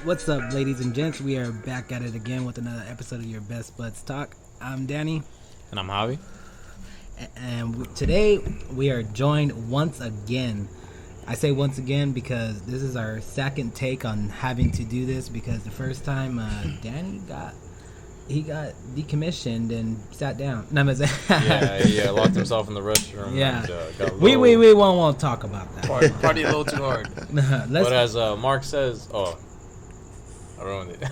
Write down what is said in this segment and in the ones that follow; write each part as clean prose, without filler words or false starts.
What's up, ladies and gents? We are back at it again with another episode of your best BudsTalk. I'm Danny. And I'm Javi. And today we are joined once again. I say once again because this is our second take on having to do this, because the first time Danny got decommissioned and sat down. No, Yeah, locked himself in the restroom. Yeah, and, got we won't talk about that. Party a little too hard. But as Mark says, I ruined it.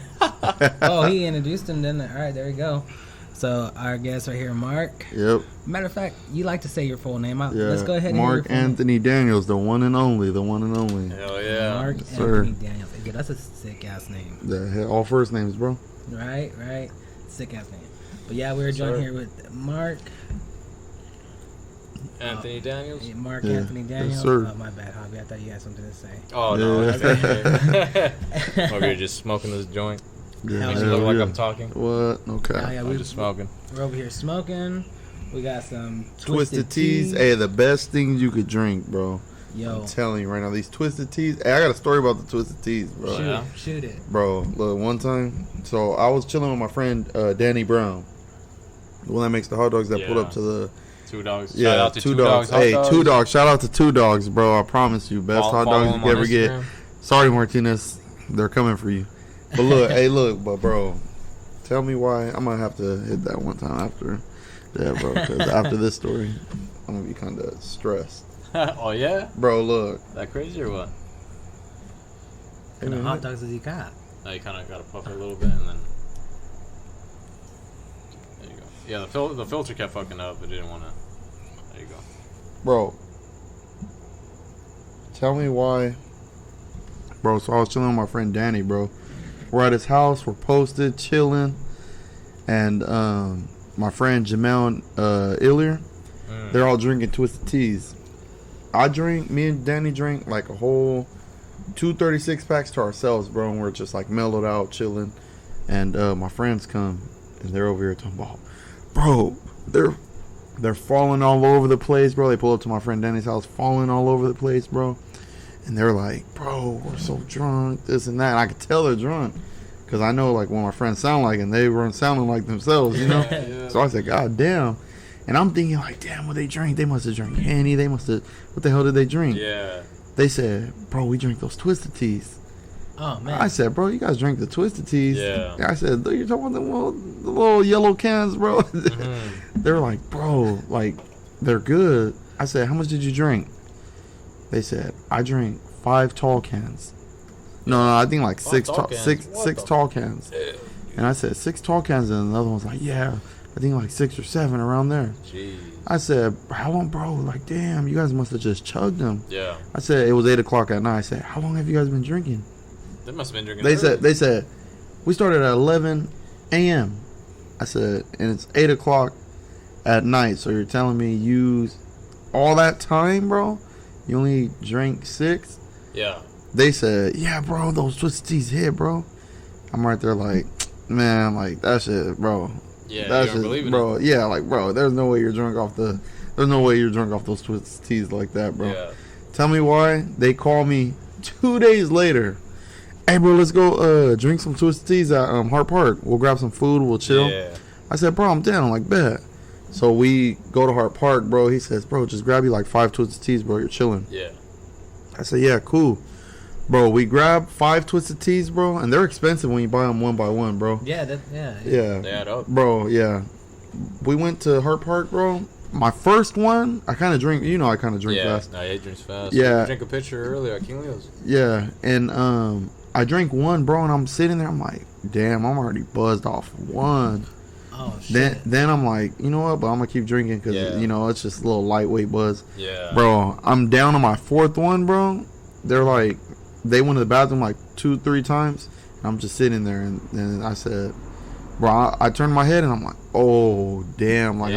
Oh, he introduced him, then. All right, there we go. So our guest right here, Mark. Yep. Matter of fact, you like to say your full name. Yeah. Let's go ahead and Mark Anthony Daniels, the one and only. Hell yeah. Mark Anthony Daniels. Yeah, that's a sick ass name. Yeah, all first names, bro. Right. Sick ass name. But yeah, we're joined here with Mark Anthony Daniels. Mark Anthony Daniels. Yes, sir. Oh, my bad, Javi. I thought you had something to say. Oh no. Over here just smoking this joint. Yeah, Makes it look like I'm talking. What? Okay. We're just smoking. We're over here smoking. We got some Twisted teas. Hey, the best things you could drink, bro. Yo. I'm telling you right now, these Twisted teas. Hey, I got a story about the Twisted teas, bro. Shoot it. Bro, look, one time, so I was chilling with my friend Danny Brown, the one that makes the hot dogs that pulled up to the... Two Dogs. Yeah, Shout out to Two Dogs. Hey, Two Dogs. Shout out to Two Dogs, bro. I promise you, best hot dogs you could ever get. Sorry, Martinez, they're coming for you. But look, but bro, tell me why. I'm gonna have to hit that one time after. Yeah, bro, because after this story, I'm gonna be kind of stressed. Oh yeah, bro. Look, that crazy or what? What kind of hot dogs does he got? Now you kind of gotta puff it a little bit and then. There you go. Yeah, the filter kept fucking up. It didn't want to. There you go. Bro, tell me why. Bro, so I was chilling with my friend Danny, bro. We're at his house. We're posted, chilling. And my friend Jamel and Illier, they're all drinking Twisted Teas. Me and Danny drink like a whole 236 packs to ourselves, bro. And we're just like mellowed out, chilling. And my friends come, and they're over here talking about, bro, they're falling all over the place, bro. They pull up to my friend Danny's house, falling all over the place, bro. And they're like, bro, we're so drunk, this and that. And I could tell they're drunk. Because I know, like, when my friends sound like, and they weren't sounding like themselves, you know? Yeah. So I said, God damn. And I'm thinking, like, damn, what they drink? They must have drank Henny. They must have, what the hell did they drink? Yeah. They said, bro, we drink those Twisted Teas. Oh, man. I said, bro, you guys drink the Twisted Teas. Yeah. I said, you're talking about the little yellow cans, bro. Mm-hmm. They're like, bro, like, they're good. I said, how much did you drink? They said, I drank 5 tall cans. No, I think like six tall cans. And I said 6 tall cans, and another one's like, yeah, I think like 6 or 7 around there. Jeez. I said, how long, bro? Like, damn, you guys must have just chugged them. Yeah. I said it was 8 o'clock at night. I said, how long have you guys been drinking? They must have been drinking. They said we started at 11 a.m. I said, and it's 8 o'clock at night. So you're telling me you all that time, bro? You only drank 6? Yeah. They said, yeah, bro, those Twisted Teas hit, bro. I'm right there like, man, like, that shit, bro. Yeah, that you don't believe bro. it. Yeah, like, bro, there's no way you're drunk off those Twisted Teas like that, bro. Yeah. Tell me why. They call me 2 days later. Hey, bro, let's go drink some Twisted Teas at Hart Park. We'll grab some food. We'll chill. Yeah. I said, bro, I'm down. I'm like, bet. So we go to Hart Park, bro. He says, bro, just grab you like 5 Twisted Teas, bro. You're chilling. Yeah. I said, yeah, cool. Bro, we grabbed 5 Twisted Teas, bro, and they're expensive when you buy them one by one, bro. Yeah. They add up. Bro, yeah. We went to Hart Park, bro. My first one, I kind of drink, I kind of drink fast. Yeah, no, he drinks fast. Yeah. You drank a pitcher earlier at King Leo's. Yeah, and I drank one, bro, and I'm sitting there, I'm like, damn, I'm already buzzed off one. Oh, shit. Then I'm like, you know what, but I'm going to keep drinking because, it's just a little lightweight buzz. Yeah. Bro, I'm down on my 4th one, bro. They're like, they went to the bathroom like 2-3 times. And I'm just sitting there, and I said, bro, I turned my head, and I'm like, oh, damn. Like,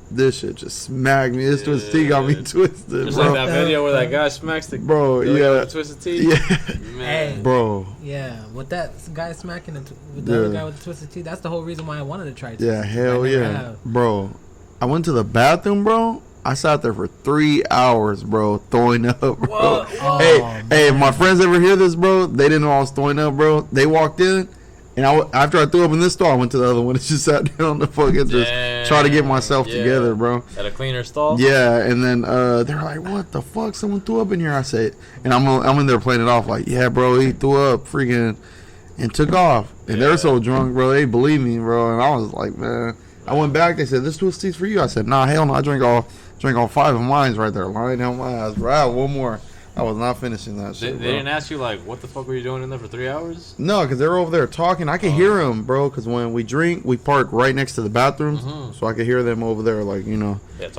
this shit just smacked me. This Twisted Tea got me twisted, just bro. like that video where that guy smacks the the Twisted Tea. Yeah. Man. Hey, bro. Yeah, with that guy smacking with the other guy with the Twisted Tea, that's the whole reason why I wanted to try it. Yeah, hell yeah. Bro, I went to the bathroom, bro. I sat there for 3 hours, bro, throwing up, bro. Oh, Hey, if my friends ever hear this, bro, they didn't know I was throwing up, bro. They walked in, and after I threw up in this stall, I went to the other one and just sat down to fucking just try to get myself together, bro. At a cleaner stall? Yeah, and then they're like, what the fuck? Someone threw up in here, I said. And I'm in there playing it off like, yeah, bro, he threw up, freaking, and took off. And they're so drunk, bro, they believe me, bro. And I was like, man. I went back, they said, this twisties for you. I said, nah, hell no, I drank all 5 of mine right there, lying down my ass, bro. I had one more. I was not finishing that shit, They didn't ask you, like, what the fuck were you doing in there for 3 hours? No, because they were over there talking. I could hear them, bro, because when we drink, we park right next to the bathrooms. So I could hear them over there, like, you know. Yeah,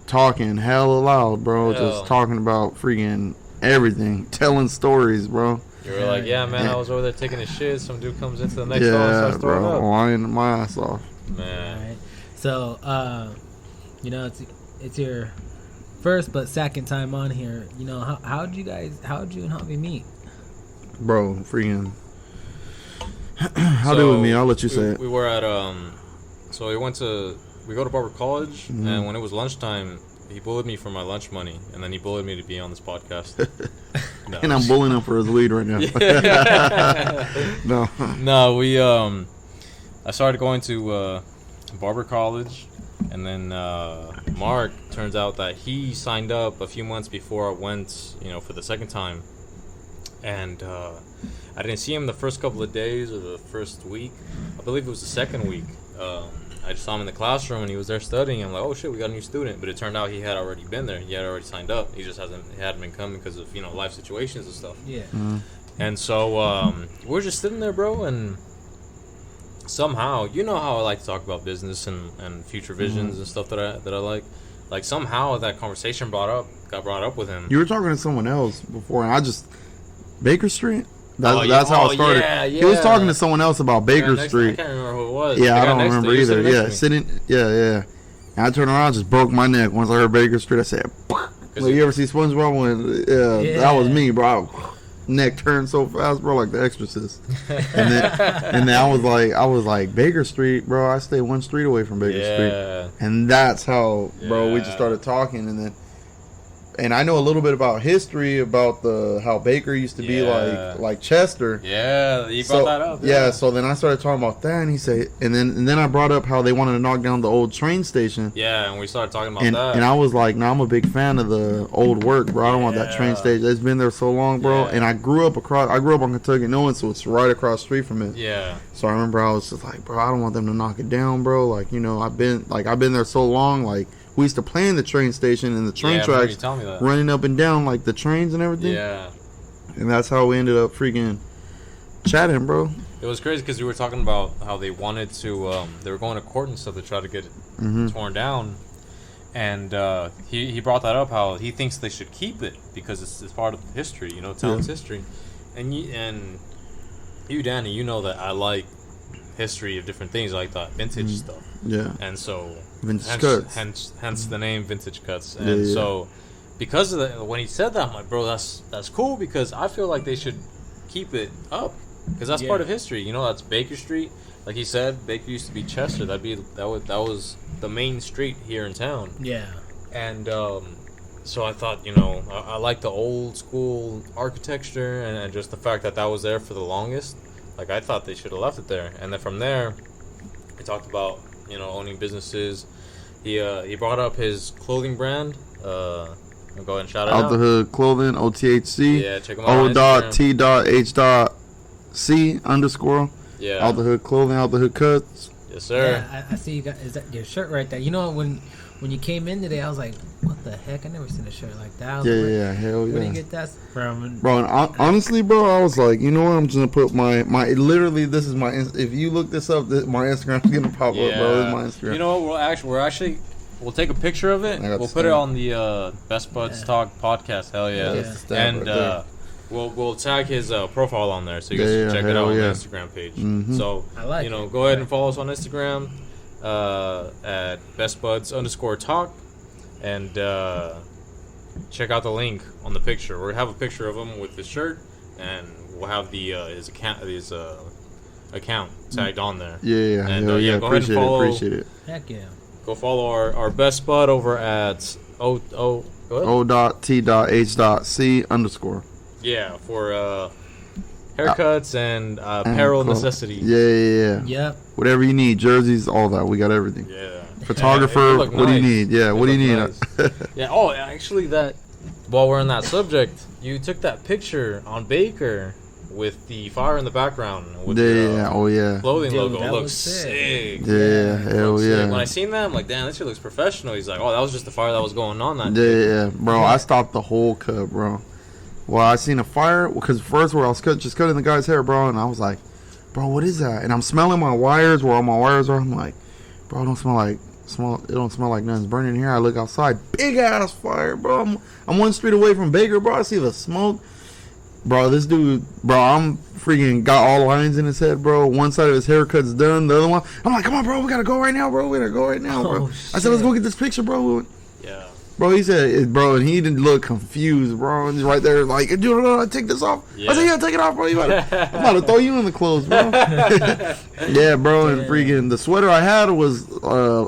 Talking hella loud, bro. Hell. Just talking about freaking everything. Telling stories, bro. You were like, yeah, man, I was over there taking a shit. Some dude comes into the next stall and starts throwing up. Lying my ass off. Man. Right. So, you know, it's your first but second time on here. You know, how'd you and Javi meet? Bro, freaking. How did we meet? I'll let you say it. We were at, so we go to Barber College, and when it was lunchtime, he bullied me for my lunch money, and then he bullied me to be on this podcast. No. And I'm bullying him for his weed right now. No, I started going to Barber College, and then Mark, turns out that he signed up a few months before I went, you know, for the second time. And I didn't see him the first couple of days or the first week. I believe it was the second week. I just saw him in the classroom, and he was there studying. I'm like, oh shit, we got a new student. But it turned out he had already been there. He had already signed up. He just hadn't been coming because of, you know, life situations and stuff. Yeah. And so we were just sitting there, bro, and somehow, you know how I like to talk about business and future visions and stuff that I like. Like, somehow that conversation got brought up with him. You were talking to someone else before, and Baker Street? That's how it started. Yeah. He was talking to someone else about Baker Street. I can't remember who it was. Yeah, I don't remember either. Yeah. And I turned around, just broke my neck. Once I heard Baker Street, I said, like, you ever see SpongeBob? That was me, bro. Neck turned so fast, bro, like The Exorcist. and then I was like, Baker Street, bro. I stay one street away from Baker Street. And that's how, bro, we just started talking. And I know a little bit about history, about how Baker used to be like Chester. Yeah, you brought that up. Yeah, so then I started talking about that, and he said, and then I brought up how they wanted to knock down the old train station. Yeah, and we started talking about that. And I was like, no, I'm a big fan of the old work, bro. I don't want that train station. It's been there so long, bro. Yeah. And I grew up on Kentucky Knowing, so it's right across the street from it. Yeah. So I remember I was just like, bro, I don't want them to knock it down, bro. Like, you know, I've been there so long, like. We used to play in the train station and the train tracks, running up and down like the trains and everything. Yeah. And that's how we ended up freaking chatting, bro. It was crazy because we were talking about how they wanted to, they were going to court and stuff to try to get it torn down. And he brought that up, how he thinks they should keep it because it's part of history, you know, town's history. And you, Danny, you know that I like history of different things, like that vintage stuff. Yeah. And so vintage cuts. Hence the name Vintage Cuts. And so because of that, when he said that, I'm like, bro, that's cool, because I feel like they should keep it up because that's part of history. You know, that's Baker Street. Like he said, Baker used to be Chester. That was the main street here in town. Yeah. And so I thought, you know, I like the old school architecture and just the fact that was there for the longest. Like, I thought they should have left it there. And then from there, we talked about, you know, owning businesses. He brought up his clothing brand. I'll go ahead and shout it out. Out the Hood Clothing, OTHC. Yeah, check him out. O.T.H.C_. Yeah. Out the Hood Clothing, Out the Hood Cuts. Yes, sir. Yeah, I see you got. Is that your shirt right there? You know, when you came in today, I was like, what the heck? I never seen a shirt like that. Yeah, hell yeah. Where did you get that from? Bro, and honestly, bro, I was like, you know what? I'm just going to put my literally, this is my, if you look this up, my Instagram's going to pop up, bro. This is my Instagram. You know what? We'll take a picture of it. We'll put it on the Best Buds Talk podcast. Hell yeah. And we'll tag his profile on there so you guys can check it out on the Instagram page. So, you know, go ahead and follow us on Instagram at bestbuds_talk and check out the link on the picture. We'll have a picture of him with his shirt, and we'll have the his account tagged on there. Yeah. And go ahead and follow. Appreciate it. Heck yeah. Go follow our best bud over at O.T.H.C_. Yeah, for haircuts and apparel necessities. Yeah. Yep. Whatever you need, jerseys, all that. We got everything. Yeah. Photographer, what do you need? Yeah, what do you need? Nice. Yeah. Oh, actually, while we're on that subject, you took that picture on Baker with the fire in the background. With clothing logo. It looks sick. Yeah, hell yeah. Sick. When I seen that, I'm like, damn, this shit looks professional. He's like, oh, that was just the fire that was going on that day. Yeah, bro. I stopped the whole cut, bro. Well, I seen a fire because first where I was just cutting the guy's hair, bro, and I was like, bro, what is that? And I'm smelling my wires where all my wires are. I'm like, bro, it don't smell like nothing's burning here. I look outside, big ass fire, bro. I'm 1 street away from Baker, bro. I see the smoke, bro. This dude, bro, I'm freaking got all lines in his head, bro. One side of his haircut's done, the other one, I'm like, come on, bro, we gotta go right now, bro. Bro. I said, let's go get this picture, bro. Yeah. Bro, he said, bro, and he didn't look confused, bro. And he's right there, like, dude, no, take this off. Yeah. I said, yeah, take it off, bro. I'm about to throw you in the clothes, bro. Yeah, bro, and freaking the sweater I had was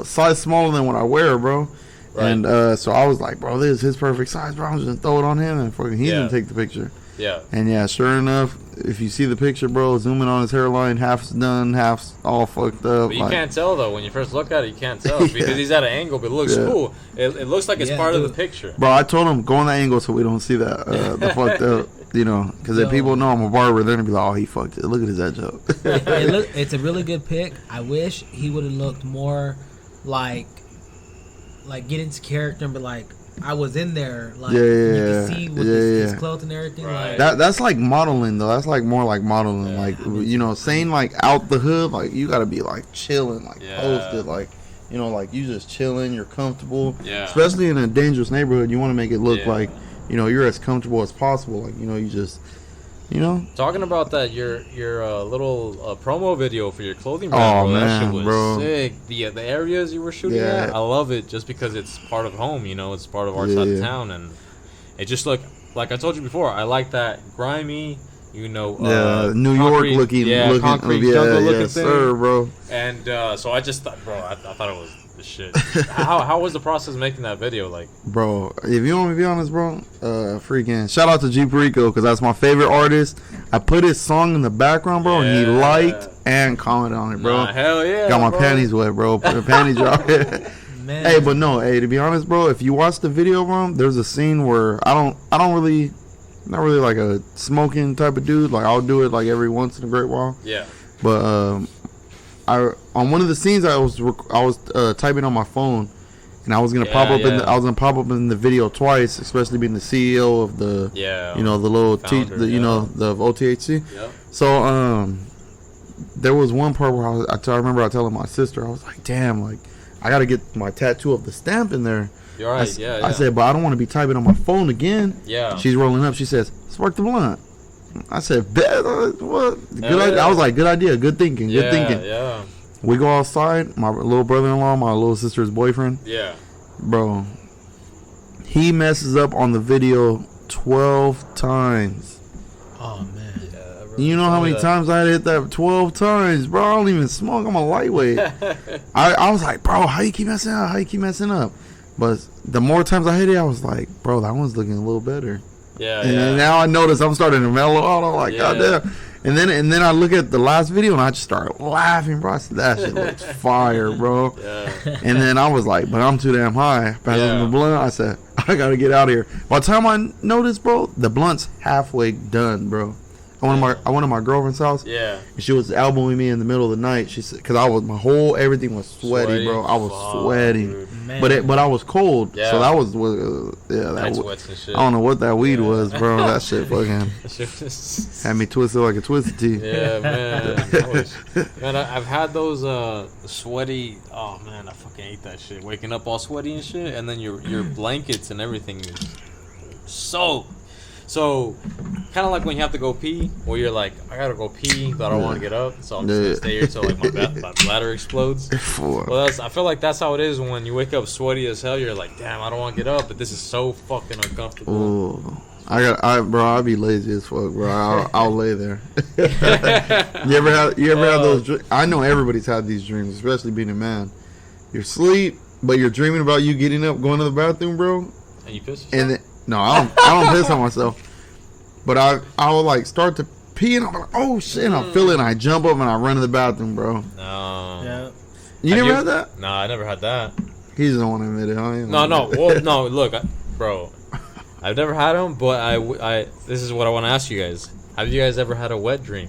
size smaller than what I wear, bro. Right. And so I was like, bro, this is his perfect size, bro. I'm just gonna throw it on him, and fucking he didn't take the picture. Yeah. And yeah, sure enough, if you see the picture, bro, zooming on his hairline, half's done, half's all fucked up. But you can't tell though when you first look at it. You can't tell because he's at an angle, but it looks cool. It looks like it's part of the picture. Bro, I told him go on the angle so we don't see that the fucked up. You know, because if people know I'm a barber, they're gonna be like, "Oh, he fucked it. Look at his edge up." It's a really good pick. I wish he would have looked more like get into character and be like, I was in there, like you can see with his clothes and everything. Right. Like that's like modeling though. That's like more like modeling, like you know, saying like out the hood, like you gotta be like chilling, like posted, like you know, like you just chilling, you're comfortable. Yeah. Especially in a dangerous neighborhood, you want to make it look like you know you're as comfortable as possible. Like you know, you just. You know, talking about that, your little promo video for your clothing brand, bro. That shit was sick. The areas you were shooting at, I love it just because it's part of home. You know, it's part of our side of town, and it just looked like I told you before. I like that grimy, you know, New York looking, concrete jungle looking thing, sir, bro. And so I just thought, bro, I thought it was. Shit. How was the process making that video like? Bro, if you want me to be honest, bro, freaking shout out to G Perico because that's my favorite artist. I put his song in the background, bro, and he liked and commented on it, bro. Hell yeah. Got my panties wet, bro. Put a panty drop. Man. Hey, but no, to be honest, bro, if you watch the video, bro, there's a scene where I don't really, not really like a smoking type of dude. Like I'll do it like every once in a great while. Yeah. But on one of the scenes I was typing on my phone, and I was gonna pop up in the video twice, especially being the CEO of the you know the little founder, you know the OTHC. Yep. So there was one part where I remember I telling my sister, I was like, damn, like I gotta get my tattoo of the stamp in there. You're right. I said, but I don't want to be typing on my phone again. Yeah. She's rolling up. She says, spark the blunt. I said, bet what? Good idea. I was like, good idea, good thinking, good thinking. Yeah. We go outside. My little brother-in-law, my little sister's boyfriend. Yeah. Bro, he messes up on the video 12 times. Oh man. Yeah, you know how many times I had hit that 12 times, bro? I don't even smoke. I'm a lightweight. I was like, bro, how you keep messing up? How you keep messing up? But the more times I hit it, I was like, bro, that one's looking a little better. Yeah, and now I notice I'm starting to mellow out. I'm like, goddamn. And then I look at the last video and I just start laughing, bro. I said, that shit looks fire, bro. Yeah. And then I was like, but I'm too damn high. Passing the blunt, I said, I gotta get out of here. By the time I noticed, bro, the blunt's halfway done, bro. I went to my girlfriend's house. Yeah. And she was elbowing me in the middle of the night. She said, because everything was sweaty, bro. I was sweating. But I was cold. Yeah. So that was and shit. I don't know what that weed was, bro. That shit fucking had me twisted like a twisted tea. Yeah, man. Man, I've had those sweaty. Oh man, I fucking hate that shit. Waking up all sweaty and shit, and then your blankets and everything is soaked. So, kind of like when you have to go pee, where you're like, I gotta go pee, but I don't want to get up, so I'm just gonna stay here till like my bladder explodes. Well, I feel like that's how it is when you wake up sweaty as hell. You're like, damn, I don't want to get up, but this is so fucking uncomfortable. Ooh. Bro, I'll be lazy as fuck, bro. I'll lay there. You ever had those dreams? I know everybody's had these dreams, especially being a man. You're asleep, But you're dreaming about you getting up, going to the bathroom, bro. And you piss yourself? And then, no, I don't piss on myself. But I will like start to pee and I'm like, oh shit, and I feel it and I jump up and I run to the bathroom, bro. No. Yeah. You never had that? No, I never had that. He just don't want to admit it. No, look, bro. I've never had them, but this is what I want to ask you guys. Have you guys ever had a wet dream?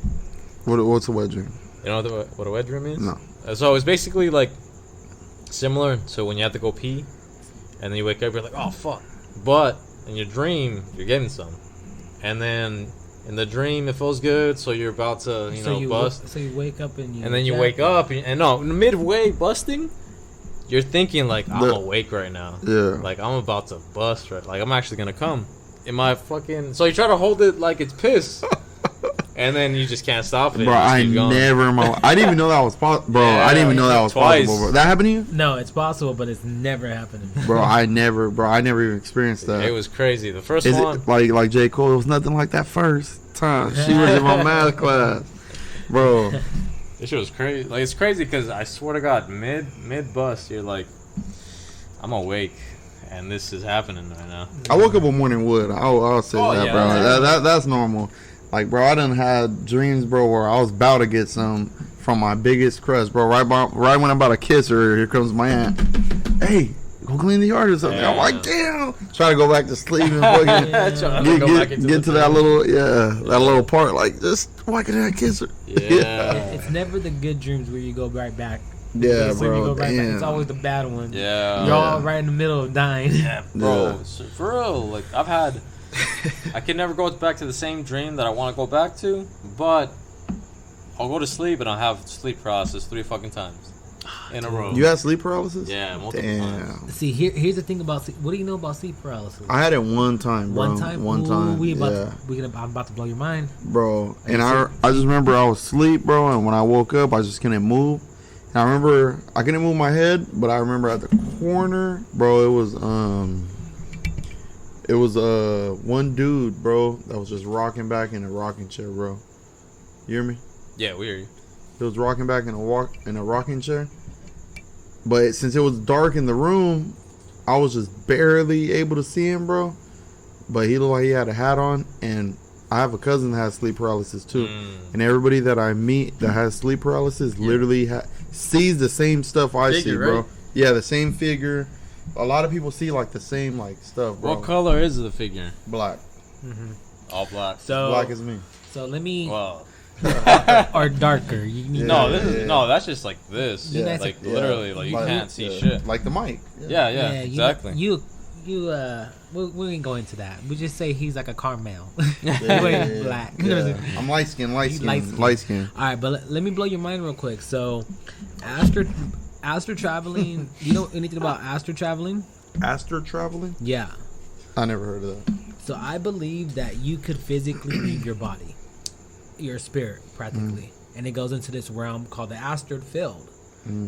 What's a wet dream? You know what a wet dream is? No. So it's basically like similar to when you have to go pee, and then you wake up, you're like, oh fuck. But in your dream, you're getting some, and then in the dream it feels good, so you're about to bust. So you wake up and then you wake up and midway busting, you're thinking like I'm awake right now. Yeah. Like I'm about to bust right. Like I'm actually gonna come. In my fucking. So you try to hold it like it's piss. And then you just can't stop it. Bro, I never in my life. I didn't even know that was possible. Bro, I didn't even know that was possible, bro. That happened to you? No, it's possible, but it's never happened to me. Bro, I never even experienced that. It was crazy. The first one. It like J. Cole? It was nothing like that first time. She was in my math class. Bro. This shit was crazy. Like, it's crazy because I swear to God, mid-bust, you're like, I'm awake. And this is happening right now. I woke up with morning wood. I'll say that, yeah, bro. That's normal. Like, bro, I done had dreams, bro, where I was about to get some from my biggest crush, bro. Right when I'm about to kiss her, here comes my aunt. Hey, go clean the yard or something. Yeah. I'm like, damn. Try to go back to sleep and fucking get to that little part. Like, just why can't I kiss her? Yeah. It's never the good dreams where you go right back. Yeah, bro. Back. It's always the bad ones. Yeah. You're all right in the middle of dying. Yeah, bro. Yeah. So, for real, like I've had, I can never go back to the same dream that I want to go back to, but I'll go to sleep and I'll have sleep paralysis 3 fucking times in a row. You had sleep paralysis? Yeah, multiple times. See, here's the thing about sleep. What do you know about sleep paralysis? I had it one time, bro. One time. I'm about to blow your mind, bro. And I just remember I was asleep, bro, and when I woke up, I just couldn't move. And I remember I couldn't move my head, but I remember at the corner, bro, it was one dude, bro, that was just rocking back in a rocking chair, bro. You hear me? Yeah, we hear you. He was rocking back in a rocking chair. But since it was dark in the room, I was just barely able to see him, bro. But he looked like he had a hat on, and I have a cousin that has sleep paralysis too. And everybody that I meet that has sleep paralysis literally sees the same stuff I see, bro. Right? Yeah, the same figure. A lot of people see like the same like stuff, bro. What color is the figure? Black. Mm-hmm. All black. So black as me. So let me. Well. Or darker. No, that's just like this. Yeah. Like literally, like you can't see shit. Like the mic. Yeah, exactly. We ain't go into that. We just say he's like a caramel. Black. Yeah. I'm light skin. Light skin. All right, but let me blow your mind real quick. So, astral traveling. You know anything about astral traveling? Astral traveling? Yeah. I never heard of that. So I believe that you could physically leave your body, your spirit, practically, and it goes into this realm called the astral field.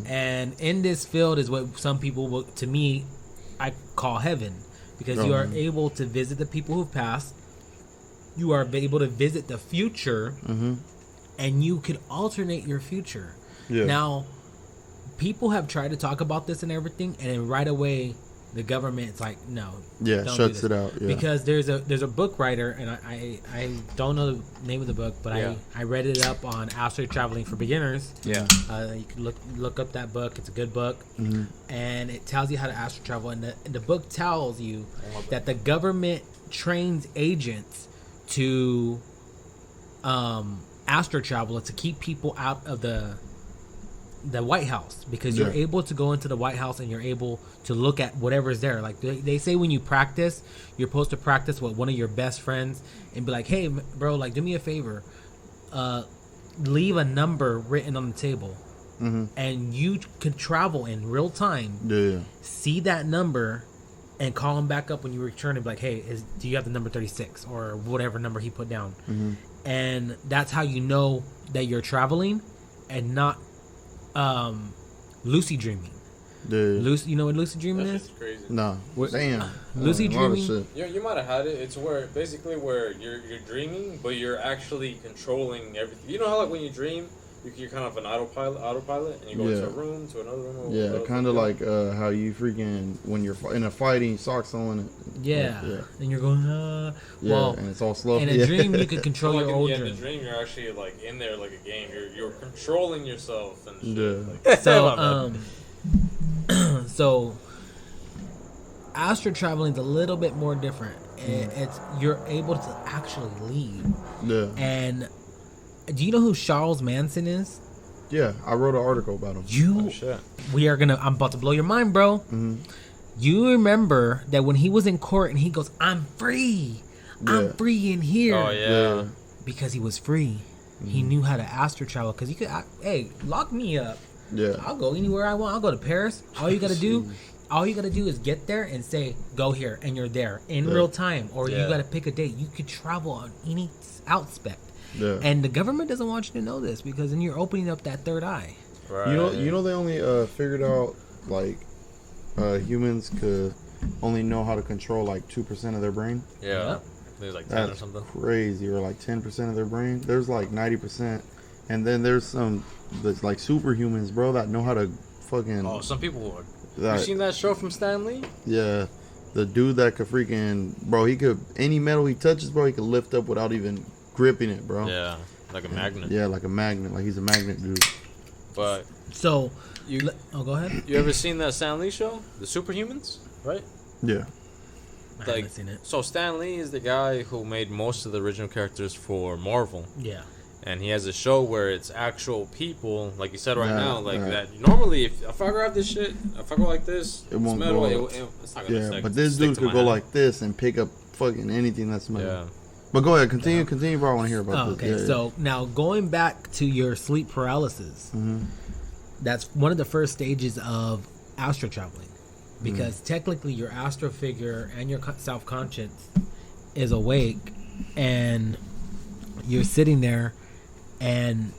And in this field is what some people will, to me, I call heaven, because you are able to visit the people who've passed. You are able to visit the future, and you can alternate your future. Yeah. Now, people have tried to talk about this and everything, and then right away, the government's like, no. Yeah, shuts it out. Yeah. Because there's a book writer, and I don't know the name of the book, but I read it up on Astral Traveling for Beginners. Yeah. You can look up that book. It's a good book. And it tells you how to astral travel. And the book tells you that the government trains agents to astral travel to keep people out of the White House, because you're able to go into the White House and you're able to look at whatever's there. Like they say, when you practice, you're supposed to practice with one of your best friends and be like, hey bro, like do me a favor, leave a number written on the table, and you can travel in real time, see that number and call him back up when you return and be like, hey, do you have the number 36 or whatever number he put down? And that's how you know that you're traveling and not lucid dreaming. You know what lucid dreaming is? Crazy. No. Damn. Lucid dreaming. You might have had it. It's where basically where you're dreaming, but you're actually controlling everything. You know how like when you dream, you're kind of an autopilot, and you go into a room, to another room. Yeah, kind of like how you freaking, when you're in a fight and you sock someone. Yeah. And you're going, well, and it's all slow. In a dream, you could control your own dream. In the dream, you're actually like in there like a game. You're controlling yourself and shit. Yeah. Like, so astral traveling is a little bit more different. It's you're able to actually leave. Yeah. And do you know who Charles Manson is? Yeah, I wrote an article about him. I'm about to blow your mind, bro. Mm-hmm. You remember that when he was in court and he goes, "I'm free. I'm free in here." Oh yeah. Because he was free. Mm-hmm. He knew how to astral travel because he could. Hey, lock me up. Yeah. I'll go anywhere I want. I'll go to Paris. All you gotta do is get there and say, "Go here," and you're there in real time. Or you gotta pick a date. You could travel on any outspect. Yeah. And the government doesn't want you to know this because then you're opening up that third eye. Right. You know they only figured out like humans could only know how to control like 2% of their brain. Yeah. There's like 10 or something. Crazy, or like 10% of their brain. There's like 90%, and then there's some that's like superhumans, bro, that know how to fucking. Oh, some people are. You seen that show from Stan Lee? Yeah, the dude that could freaking, bro, he could, any metal he touches, bro, he could lift up without even gripping it, bro. Yeah, like a magnet. Yeah, like a magnet, like he's a magnet dude. But so go ahead. You ever seen that Stan Lee show, The Superhumans? Right? Yeah. I haven't seen it. So Stan Lee is the guy who made most of the original characters for Marvel. Yeah. And he has a show where it's actual people, like you said now, like that. Normally, if I grab this shit, if I go like this, it won't metal, go. It's not gonna stick. But this dude could go like this and pick up fucking anything that's metal. Yeah. But go ahead, continue, bro. I want to hear about this. Okay, so now going back to your sleep paralysis, that's one of the first stages of astral traveling, because technically your astral figure and your self-conscious is awake, and you're sitting there, and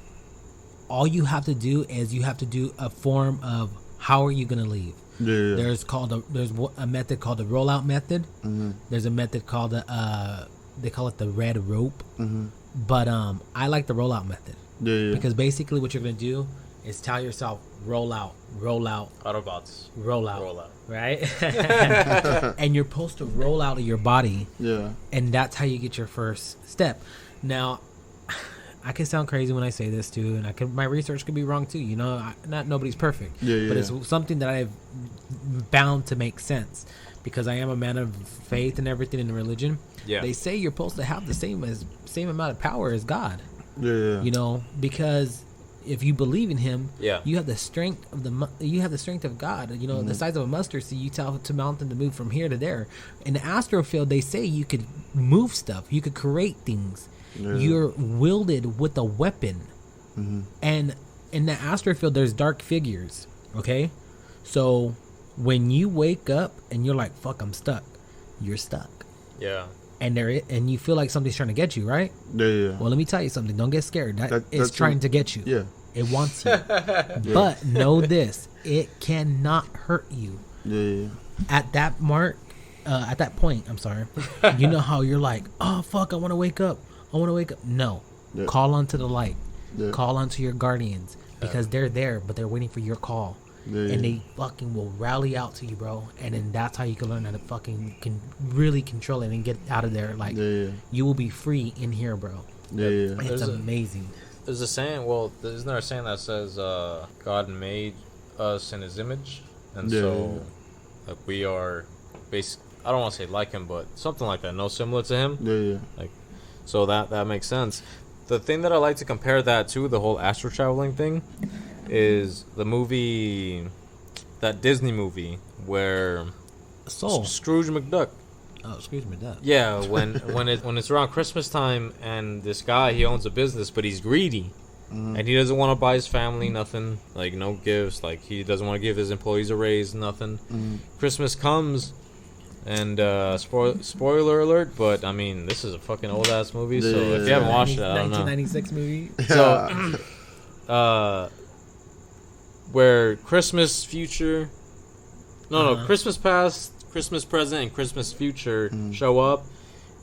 all you have to do is you have to do a form of how are you going to leave. Yeah. There's a method called the rollout method. There's a method called they call it the red rope. But I like the rollout method. Yeah. Because basically what you're going to do is tell yourself, roll out. Autobots. Roll out. Right? And you're supposed to roll out of your body. Yeah. And that's how you get your first step. Now, I can sound crazy when I say this too, and my research could be wrong too. You know, not nobody's perfect. Yeah. But it's something that I've bound to make sense because I am a man of faith and everything in religion. Yeah. They say you're supposed to have the same amount of power as God. Yeah. You know, because if you believe in Him, yeah, you have the strength of of God. You know, the size of a mustard seed. You tell a mountain to move from here to there. In the astral field, they say you could move stuff. You could create things. Yeah. You're wielded with a weapon. And in the astral field, there's dark figures. Okay, so when you wake up and you're like, "Fuck, I'm stuck," you're stuck. Yeah. And you feel like something's trying to get you, right? Yeah. Well, let me tell you something. Don't get scared. It's trying to get you. Yeah. It wants you. But know this: it cannot hurt you. Yeah. At that point, I'm sorry. You know how you're like, "Oh fuck, I want to wake up. No. Yeah. Call onto the light. Yeah. Call onto your guardians because they're there, but they're waiting for your call. And they fucking will rally out to you, bro. And then that's how you can learn how to fucking can really control it and get out of there. Like, you will be free in here, bro. Yeah. It's amazing. There's a saying, isn't there a saying that says God made us in His image? And so, like, we are basically, I don't want to say like Him, but something like that. No, similar to Him. Yeah. Like, so that makes sense. The thing that I like to compare that to, the whole astral traveling thing, is the movie, that Disney movie where Scrooge McDuck. Oh, Scrooge McDuck. Yeah, when it's around Christmas time and this guy, he owns a business but he's greedy, and he doesn't want to buy his family nothing, like no gifts, like he doesn't want to give his employees a raise, nothing. Christmas comes, and spoiler alert, but I mean this is a fucking old ass movie, so if you haven't watched it, I don't know. 1996 movie. So, where Christmas future, Christmas past, Christmas present, and Christmas future show up,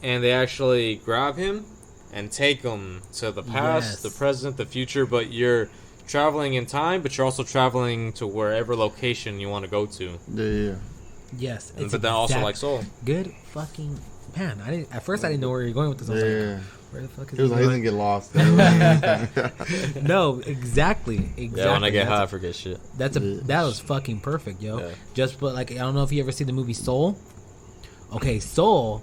and they actually grab him, and take them to the past, the present, the future, but you're traveling in time, but you're also traveling to wherever location you want to go to. Yeah. Yes. But then also like Soul. Good fucking man. At first I didn't know where you're going with this. I was like, where the fuck is he going? He didn't get lost. No, exactly. Yeah, when I get high, I forget shit. That was fucking perfect, yo. Yeah. Just but like I don't know if you ever see the movie Soul. Okay, Soul.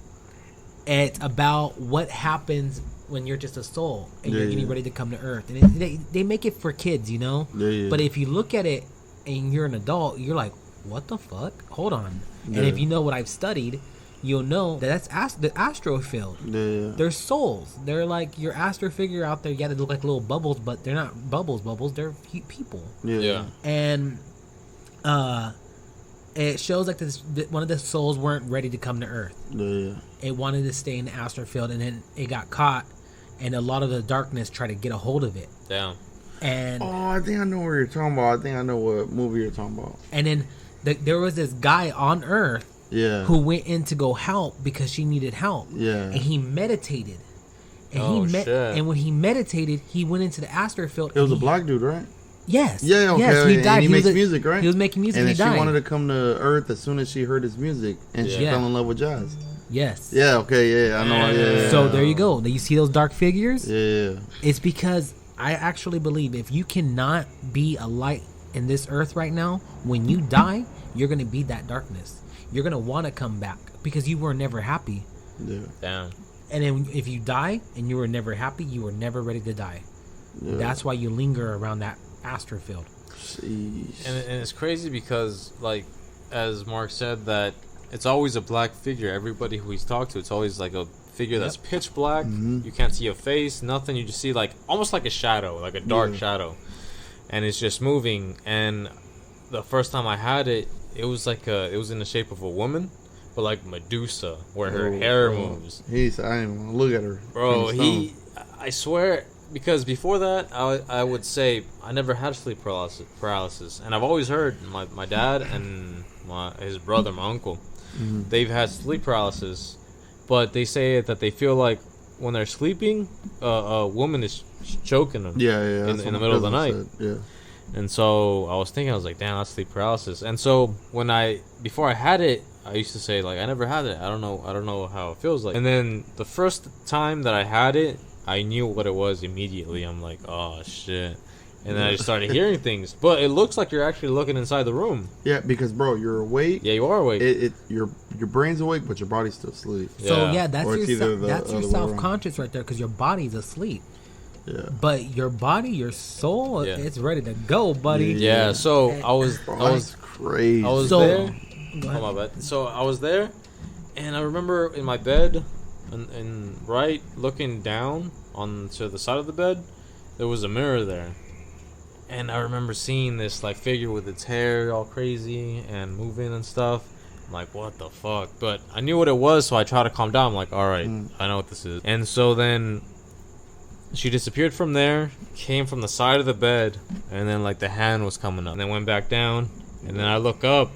It's about what happens when you're just a soul and you're getting ready to come to Earth, and they make it for kids, you know. Yeah. But if you look at it and you're an adult, you're like, what the fuck? Hold on. Yeah. And if you know what I've studied, you'll know that that's the astro field. Yeah. They're souls. They're like your astro figure out there. Yeah, they look like little bubbles, but they're not bubbles. They're people. Yeah. And it shows like one of the souls weren't ready to come to Earth. Yeah. It wanted to stay in the astro field, and then it got caught, and a lot of the darkness tried to get a hold of it. Damn. And I think I know what you're talking about. I think I know what movie you're talking about. And then there was this guy on Earth who went in to go help because she needed help. Yeah. And he meditated. And and when he meditated, he went into the astro field. It was a black dude, right? Yes. Yeah, okay. Yes, he died. And he makes music, right? He was making music and he died. She wanted to come to Earth as soon as she heard his music, and she fell in love with jazz. Yes. Yeah, okay, I know. Yeah. So there you go. You see those dark figures? Yeah. It's because I actually believe if you cannot be a light in this earth right now, when you die, you're going to be that darkness. You're going to want to come back because you were never happy. Yeah. Damn. And then if you die and you were never happy, you were never ready to die. Yeah. That's why you linger around that astro field. Jeez. And it's crazy because, like, as Mark said, that it's always a black figure. Everybody who he's talked to, it's always like a figure that's pitch black. Mm-hmm. You can't see a face, nothing. You just see like almost like a shadow, like a dark shadow, and it's just moving. And the first time I had it, it was like it was in the shape of a woman, but like Medusa, where her hair moves. I didn't even want to look at her. Bro, I swear, because before that, I would say I never had sleep paralysis, and I've always heard my dad and his brother, my uncle. Mm-hmm. They've had sleep paralysis, but they say that they feel like when they're sleeping, a woman is choking them. Yeah. In the middle of the night. Yeah. And so I was like, damn, that's sleep paralysis. And so before I had it, I used to say like, I never had it. I don't know how it feels like. And then the first time that I had it, I knew what it was immediately. I'm like, oh shit. And then I just started hearing things. But it looks like you're actually looking inside the room. Yeah, because, bro, you're awake. Yeah, you are awake. Your brain's awake, but your body's still asleep. So, that's your self-conscious right there, because your body's asleep. Yeah. But your body, your soul, it's ready to go, buddy. Yeah, so I was crazy. I was there. Oh, my bad. So I was there, and I remember in my bed, and right looking down onto the side of the bed, there was a mirror there. And I remember seeing this like figure with its hair all crazy and moving and stuff. I'm like, what the fuck? But I knew what it was, so I tried to calm down. I'm like, all right, I know what this is. And so then she disappeared from there, came from the side of the bed, and then like the hand was coming up, and then went back down, and then I look up,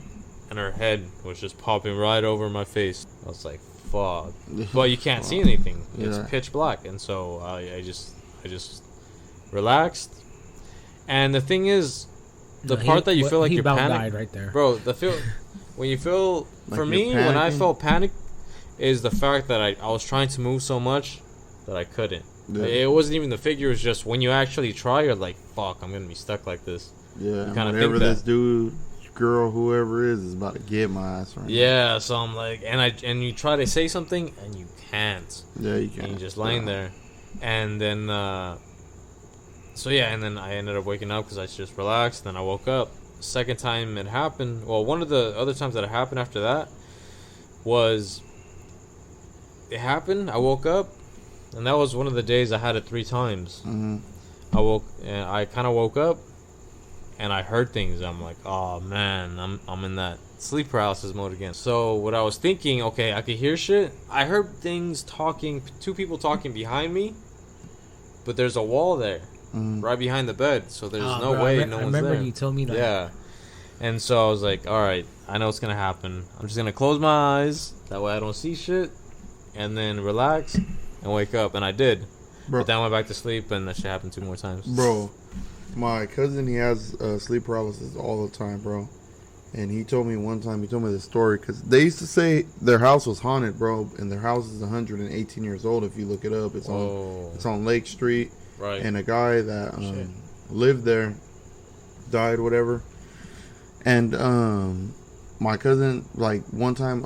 and her head was just popping right over my face. I was like, fuck. But you can't see anything. It's pitch black, and so I just relaxed. And the thing is, the part that you feel like you're panicked, right there, bro. When you feel, like for me, when I felt panic, is the fact that I was trying to move so much that I couldn't. Yeah. It wasn't even the figure. It was just when you actually try, you're like, "Fuck, I'm gonna be stuck like this." Yeah, you kind of think that this dude, girl, whoever is about to get my ass right. Yeah, so I'm like, and you try to say something and you can't. Yeah, you can't. And you're just lying there, and then. So yeah, and then I ended up waking up because I just relaxed. Then I woke up. The second time it happened, well, one of the other times that it happened after that was it happened. I woke up, and that was one of the days I had it 3 times. Mm-hmm. I kind of woke up, and I heard things. I'm like, oh man, I'm in that sleep paralysis mode again. So what I was thinking, okay, I could hear shit. I heard things talking, 2 people talking behind me, but there's a wall there. Right behind the bed, so there's no way no one's there. I remember you told me that. Yeah, and so I was like, all right, I know what's gonna happen. I'm just gonna close my eyes, that way I don't see shit, and then relax and wake up. And I did. Bro. But then I went back to sleep, and that shit happened 2 more times. Bro, my cousin, he has sleep paralysis all the time, bro. And he told me one time, he told me this story, because they used to say their house was haunted, bro. And their house is 118 years old. If you look it up, it's on Lake Street. Right. And a guy that lived there died, whatever. And my cousin, like one time,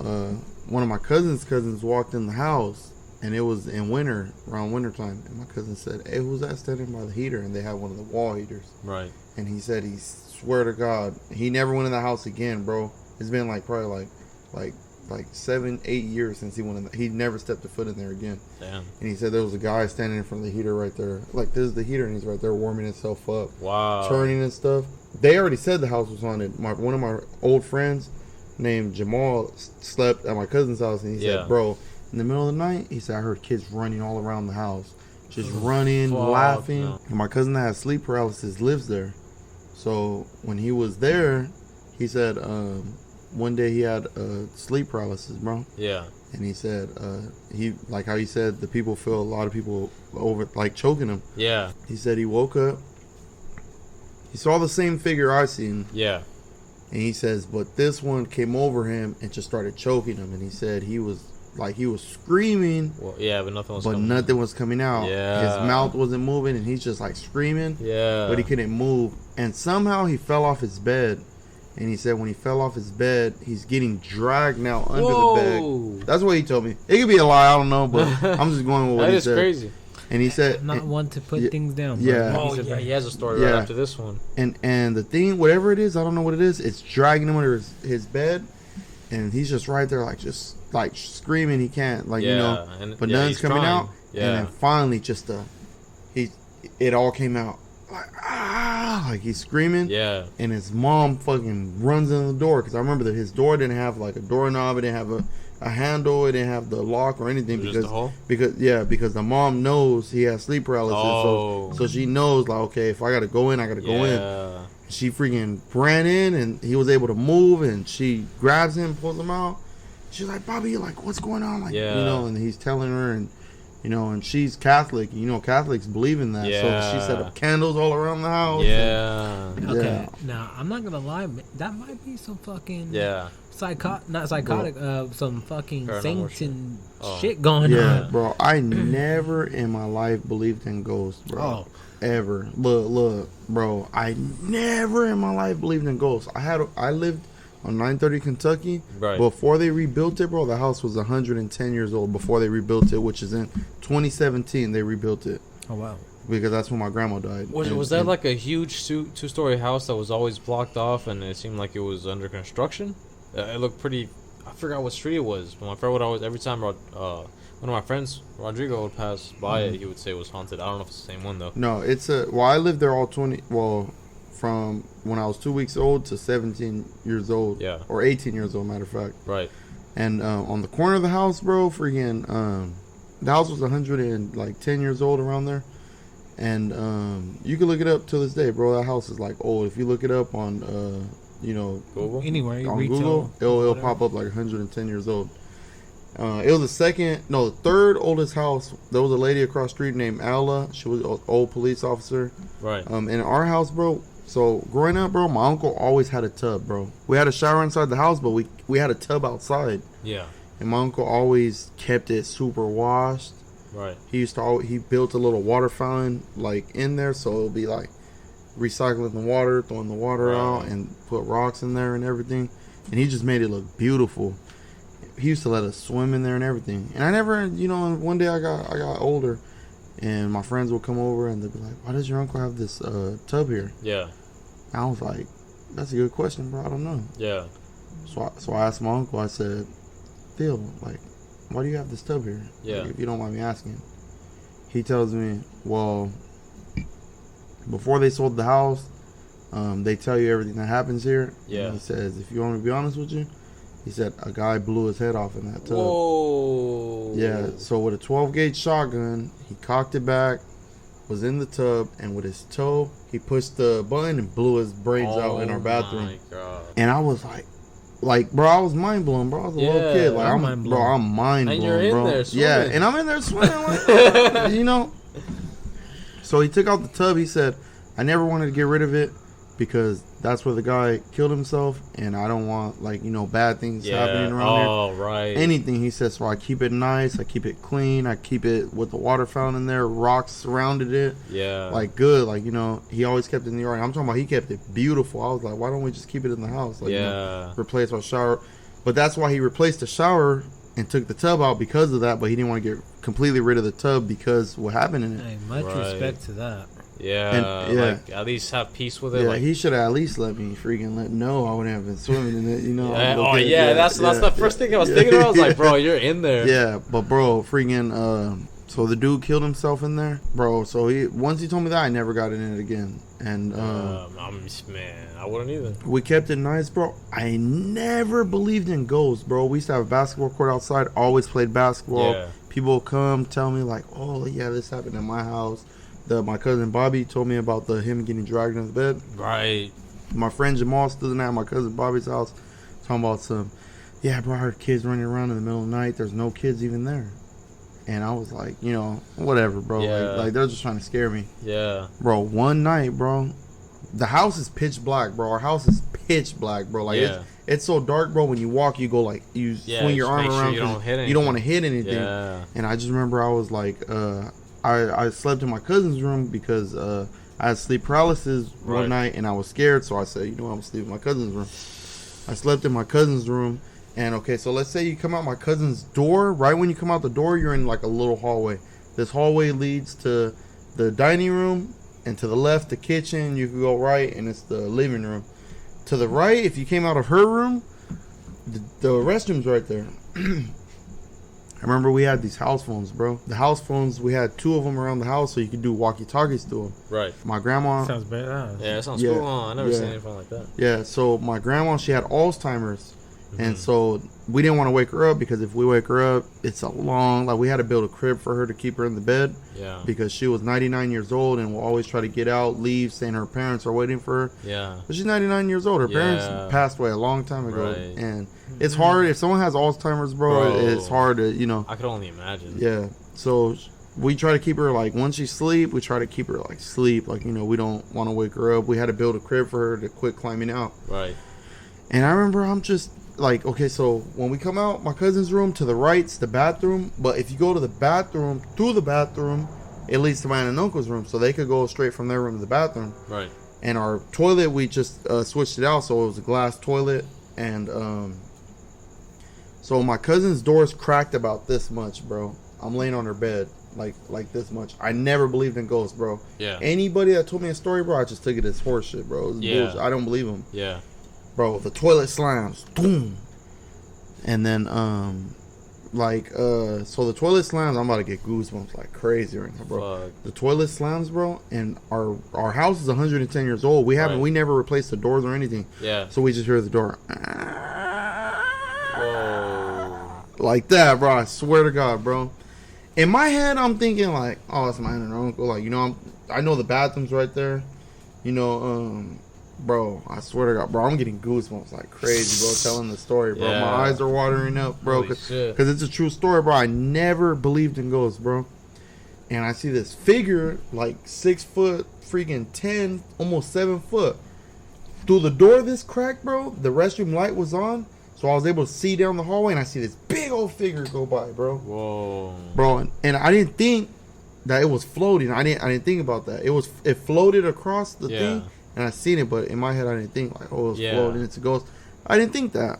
one of my cousins walked in the house, and it was in winter, around winter time. And my cousin said, "Hey, who's that standing by the heater?" And they had one of the wall heaters. Right. And he said, he swear to God, he never went in the house again, bro. It's been like probably like 7-8 years since he went in. He never stepped a foot in there again. Damn. And he said there was a guy standing in front of the heater right there. Like, this is the heater, and he's right there warming itself up. Wow. Turning and stuff. They already said the house was haunted. One of my old friends named Jamal slept at my cousin's house, and he said, bro, in the middle of the night, he said, I heard kids running all around the house. Just running, laughing. No. And my cousin that has sleep paralysis lives there. So when he was there, he said one day he had sleep paralysis, bro. Yeah. And he said he, like how he said, the people feel a lot of people over, like, choking him. Yeah. He said he woke up. He saw the same figure I seen. Yeah. And he says, but this one came over him and just started choking him. And he said he was screaming. Well, yeah, but nothing was coming out. Yeah. His mouth wasn't moving, and he's just like screaming. Yeah. But he couldn't move. And somehow he fell off his bed. And he said when he fell off his bed, he's getting dragged now under the bed. That's what he told me. It could be a lie, I don't know, but I'm just going with what he said. That is crazy. And he said, I'm not one to put things down. Bro. Yeah. He has a story right after this one. And the thing, whatever it is, I don't know what it is. It's dragging him under his bed, and he's just right there, like just like screaming. He can't, like, you know. And, but nothing's coming out. Yeah. And then finally, just it all came out. Like he's screaming. Yeah. And his mom fucking runs in the door, because I remember that his door didn't have like a doorknob. It didn't have a handle. It didn't have the lock or anything, because the mom knows he has sleep paralysis. So she knows, like, okay, if I gotta go in, I gotta go in. She freaking ran in, and he was able to move, and she grabs him, pulls him out. She's like, Bobby, like, what's going on? Like, you know, and he's telling her, and you know, and she's Catholic. You know, Catholics believe in that. So she set up candles all around the house. Okay. Now, I'm not gonna lie, that might be some fucking some fucking saints and shit going on. Yeah, bro. I never in my life believed in ghosts, bro. Ever. Look, bro. I never in my life believed in ghosts. I lived on 930 Kentucky. Right. Before they rebuilt it, bro, the house was 110 years old before they rebuilt it, which is in 2017 they rebuilt it. Oh, wow. Because that's when my grandma died. Was that like a huge two-story house that was always blocked off, and it seemed like it was under construction? It looked pretty... I forgot what street it was, but my friend would always... Every time one of my friends, Rodrigo, would pass by it, he would say it was haunted. I don't know if it's the same one, though. No, it's a... Well, I lived there from when I was 2 weeks old to 17 years old. Yeah. Or 18 years old, matter of fact. Right. And on the corner of the house, bro, freaking... the house was 110 years old around there. And you can look it up to this day, bro. That house is like old. If you look it up on, Google? Anywhere, on Google, it'll pop up like 110 years old. It was the third oldest house. There was a lady across the street named Alla. She was an old police officer. Right. In our house, bro. So growing up, bro, my uncle always had a tub, bro. We had a shower inside the house, but we had a tub outside. Yeah. And my uncle always kept it super washed. Right. He built a little water fountain like in there, so it'll be like recycling the water, throwing the water out, and put rocks in there and everything. And he just made it look beautiful. He used to let us swim in there and everything. And I never, one day I got older, and my friends would come over and they'd be like, "Why does your uncle have this tub here?" Yeah. And I was like, "That's a good question, bro. I don't know." Yeah. So I asked my uncle. I said, "Phil, like, why do you have this tub here?" Yeah. Like, if you don't mind me asking. He tells me, well, before they sold the house, they tell you everything that happens here. Yeah. And he says, if you want me to be honest with you, he said a guy blew his head off in that tub. Whoa. Yeah. So with a 12-gauge shotgun, he cocked it back, was in the tub, and with his toe, he pushed the button and blew his brains out in our bathroom. My God. And I was like, bro, I was mind blown, bro. I was a little kid. Like, I'm mind blown. And you're in bro. there swimming. Yeah, and I'm in there swimming, like, So he took out the tub. He said, I never wanted to get rid of it because that's where the guy killed himself, and I don't want, like, you know, bad things happening around here. Oh, right. Anything, he says. So I keep it nice. I keep it clean. I keep it with the water fountain in there. Rocks surrounded it. Yeah. Like, good. Like, you know, he always kept it in the yard. I'm talking about he kept it beautiful. I was like, why don't we just keep it in the house? Like, you know, replace our shower. But that's why he replaced the shower and took the tub out because of that. But he didn't want to get completely rid of the tub because what happened in it. Hey, much respect to that. Yeah, like at least have peace with it. Yeah, like, he should have at least let me know. I wouldn't have been swimming in it, you know. That's the first thing I was thinking about. I was like, bro, you're in there. Yeah, but bro, freaking, so the dude killed himself in there, bro. So once he told me that, I never got in it again. And man, I wouldn't either. We kept it nice, bro. I never believed in ghosts, bro. We used to have a basketball court outside. Always played basketball. Yeah. People would come tell me like, oh yeah, this happened in my house. My cousin Bobby told me about him getting dragged in the bed. Right. My friend Jamal stood at my cousin Bobby's house talking about yeah, bro, I heard kids running around in the middle of the night. There's no kids even there. And I was like, you know, whatever, bro. Yeah. Like they're just trying to scare me. Yeah. Bro, one night, bro, the house is pitch black, bro. Our house is pitch black, bro. Like it's so dark, bro. When you walk, you go like, you swing your arm around. Sure you don't want to hit anything. Yeah. And I just remember I was like, I slept in my cousin's room because I had sleep paralysis one night and I was scared. So I said, you know what, I'm going to sleep in my cousin's room. I slept in my cousin's room. And okay, so let's say you come out my cousin's door. Right when you come out the door, you're in like a little hallway. This hallway leads to the dining room, and to the left, the kitchen. You can go right, and it's the living room. To the right, if you came out of her room, the restroom's right there. I remember we had these house phones, bro. The house phones, we had 2 of them around the house so you could do walkie-talkies to them. Right. My grandma... Sounds badass. Yeah, it sounds cool. I never seen anything like that. Yeah, so my grandma, she had Alzheimer's. Mm-hmm. And so we didn't want to wake her up because if we wake her up, it's a long... Like, we had to build a crib for her to keep her in the bed. Yeah. Because she was 99 years old and will always try to get out, leave, saying her parents are waiting for her. Yeah. But she's 99 years old. Her parents passed away a long time ago. Right. And it's hard. If someone has Alzheimer's, bro, it's hard to, you know... I could only imagine. Yeah. So we try to keep her, like, once she sleep, we try to keep her, like, sleep. Like, you know, we don't want to wake her up. We had to build a crib for her to quit climbing out. Right. And I remember I'm just... Like, okay, so when we come out, my cousin's room, to the right's the bathroom. But if you go to the bathroom, through the bathroom, it leads to my aunt and uncle's room. So they could go straight from their room to the bathroom. Right. And our toilet, we just switched it out. So it was a glass toilet. And so my cousin's door is cracked about this much, bro. I'm laying on her bed, like this much. I never believed in ghosts, bro. Yeah. Anybody that told me a story, bro, I just took it as horseshit, bro. It was bullshit. I don't believe them. Yeah. Bro, the toilet slams. Boom. And then, so the toilet slams. I'm about to get goosebumps like crazy right now, bro. Fuck. The toilet slams, bro, and our house is 110 years old. We never replaced the doors or anything. Yeah. So we just hear the door. Whoa. Like that, bro. I swear to God, bro. In my head, I'm thinking like, oh, it's my aunt and uncle. Like, you know, I know the bathroom's right there. You know, bro, I swear to God, bro, I'm getting goosebumps like crazy, bro, telling the story, bro. Yeah. My eyes are watering up, bro, because it's a true story, bro. I never believed in ghosts, bro. And I see this figure, like 6 foot, freaking 10, almost 7 foot. Through the door of this crack, bro, the restroom light was on, so I was able to see down the hallway, and I see this big old figure go by, bro. Whoa. Bro, and I didn't think that it was floating. I didn't think about that. It floated across the thing. And I seen it, but in my head I didn't think like, oh, it's floating, it's a ghost. I didn't think that.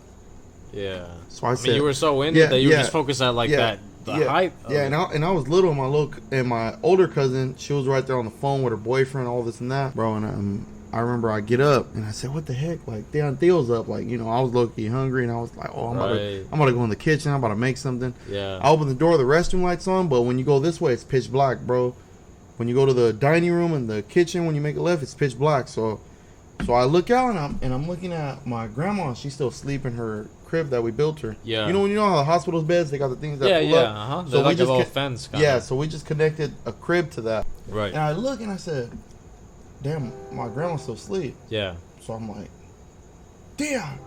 Yeah. So I said, you were so into it that you were just focused on like that, the hype. Yeah, and I was little. And my older cousin, she was right there on the phone with her boyfriend, all this and that, bro. And I remember I get up and I said, what the heck? Like, Theo's up. Like, you know, I was low-key hungry and I was like, oh, I'm about to go in the kitchen. I'm about to make something. Yeah. I open the door, the restroom light's on, but when you go this way, it's pitch black, bro. When you go to the dining room and the kitchen, when you make a left, it's pitch black. So I look out and I'm looking at my grandma. She's still asleep in her crib that we built her. Yeah. You know how the hospital's beds, they got the things that pull up? Uh-huh. So like a little fence kind of. So we just connected a crib to that. Right. And I look and I said, damn, my grandma's still asleep. Yeah. So I'm like, Theo.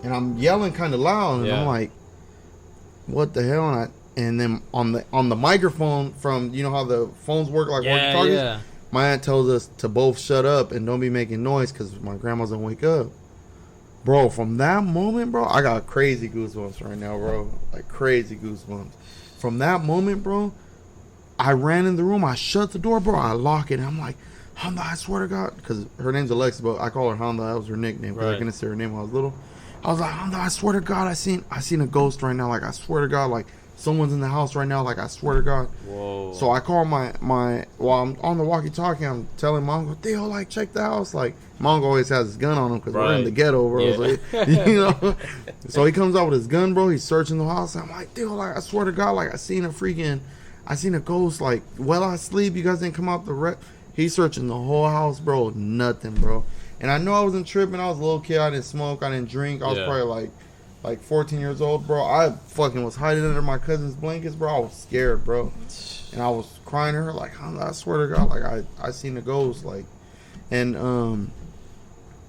And I'm yelling kind of loud and I'm like, what the hell? And then on the microphone from, you know how the phones work like walkie-talkies? Yeah. My aunt tells us to both shut up and don't be making noise because my grandma's gonna wake up. Bro, from that moment, bro, I got crazy goosebumps right now, bro. Like crazy goosebumps. From that moment, bro, I ran in the room. I shut the door, bro. I lock it. And I'm like, Honda, I swear to God. Because her name's Alexa, but I call her Honda. That was her nickname. Because I couldn't say her name when I was little. I was like, Honda, I swear to God, I seen a ghost right now. Like, I swear to God, like, someone's in the house right now. Like, I swear to God. Whoa. So I call my while I'm on the walkie-talkie, I'm telling my uncle, Theo, like, check the house. Like, my uncle always has his gun on him because we're in the ghetto, bro. Yeah. So, you know? So he comes out with his gun, bro. He's searching the house. I'm like, Theo, like, I swear to God, like, I seen a ghost, like, while I sleep. You guys didn't come out the He's searching the whole house, bro. Nothing, bro. And I know I wasn't tripping. I was a little kid. I didn't smoke. I didn't drink. I was probably like 14 years old, bro. I fucking was hiding under my cousin's blankets, bro. I was scared, bro. And I was crying to her, like, I swear to God, like, I seen a ghost, like. And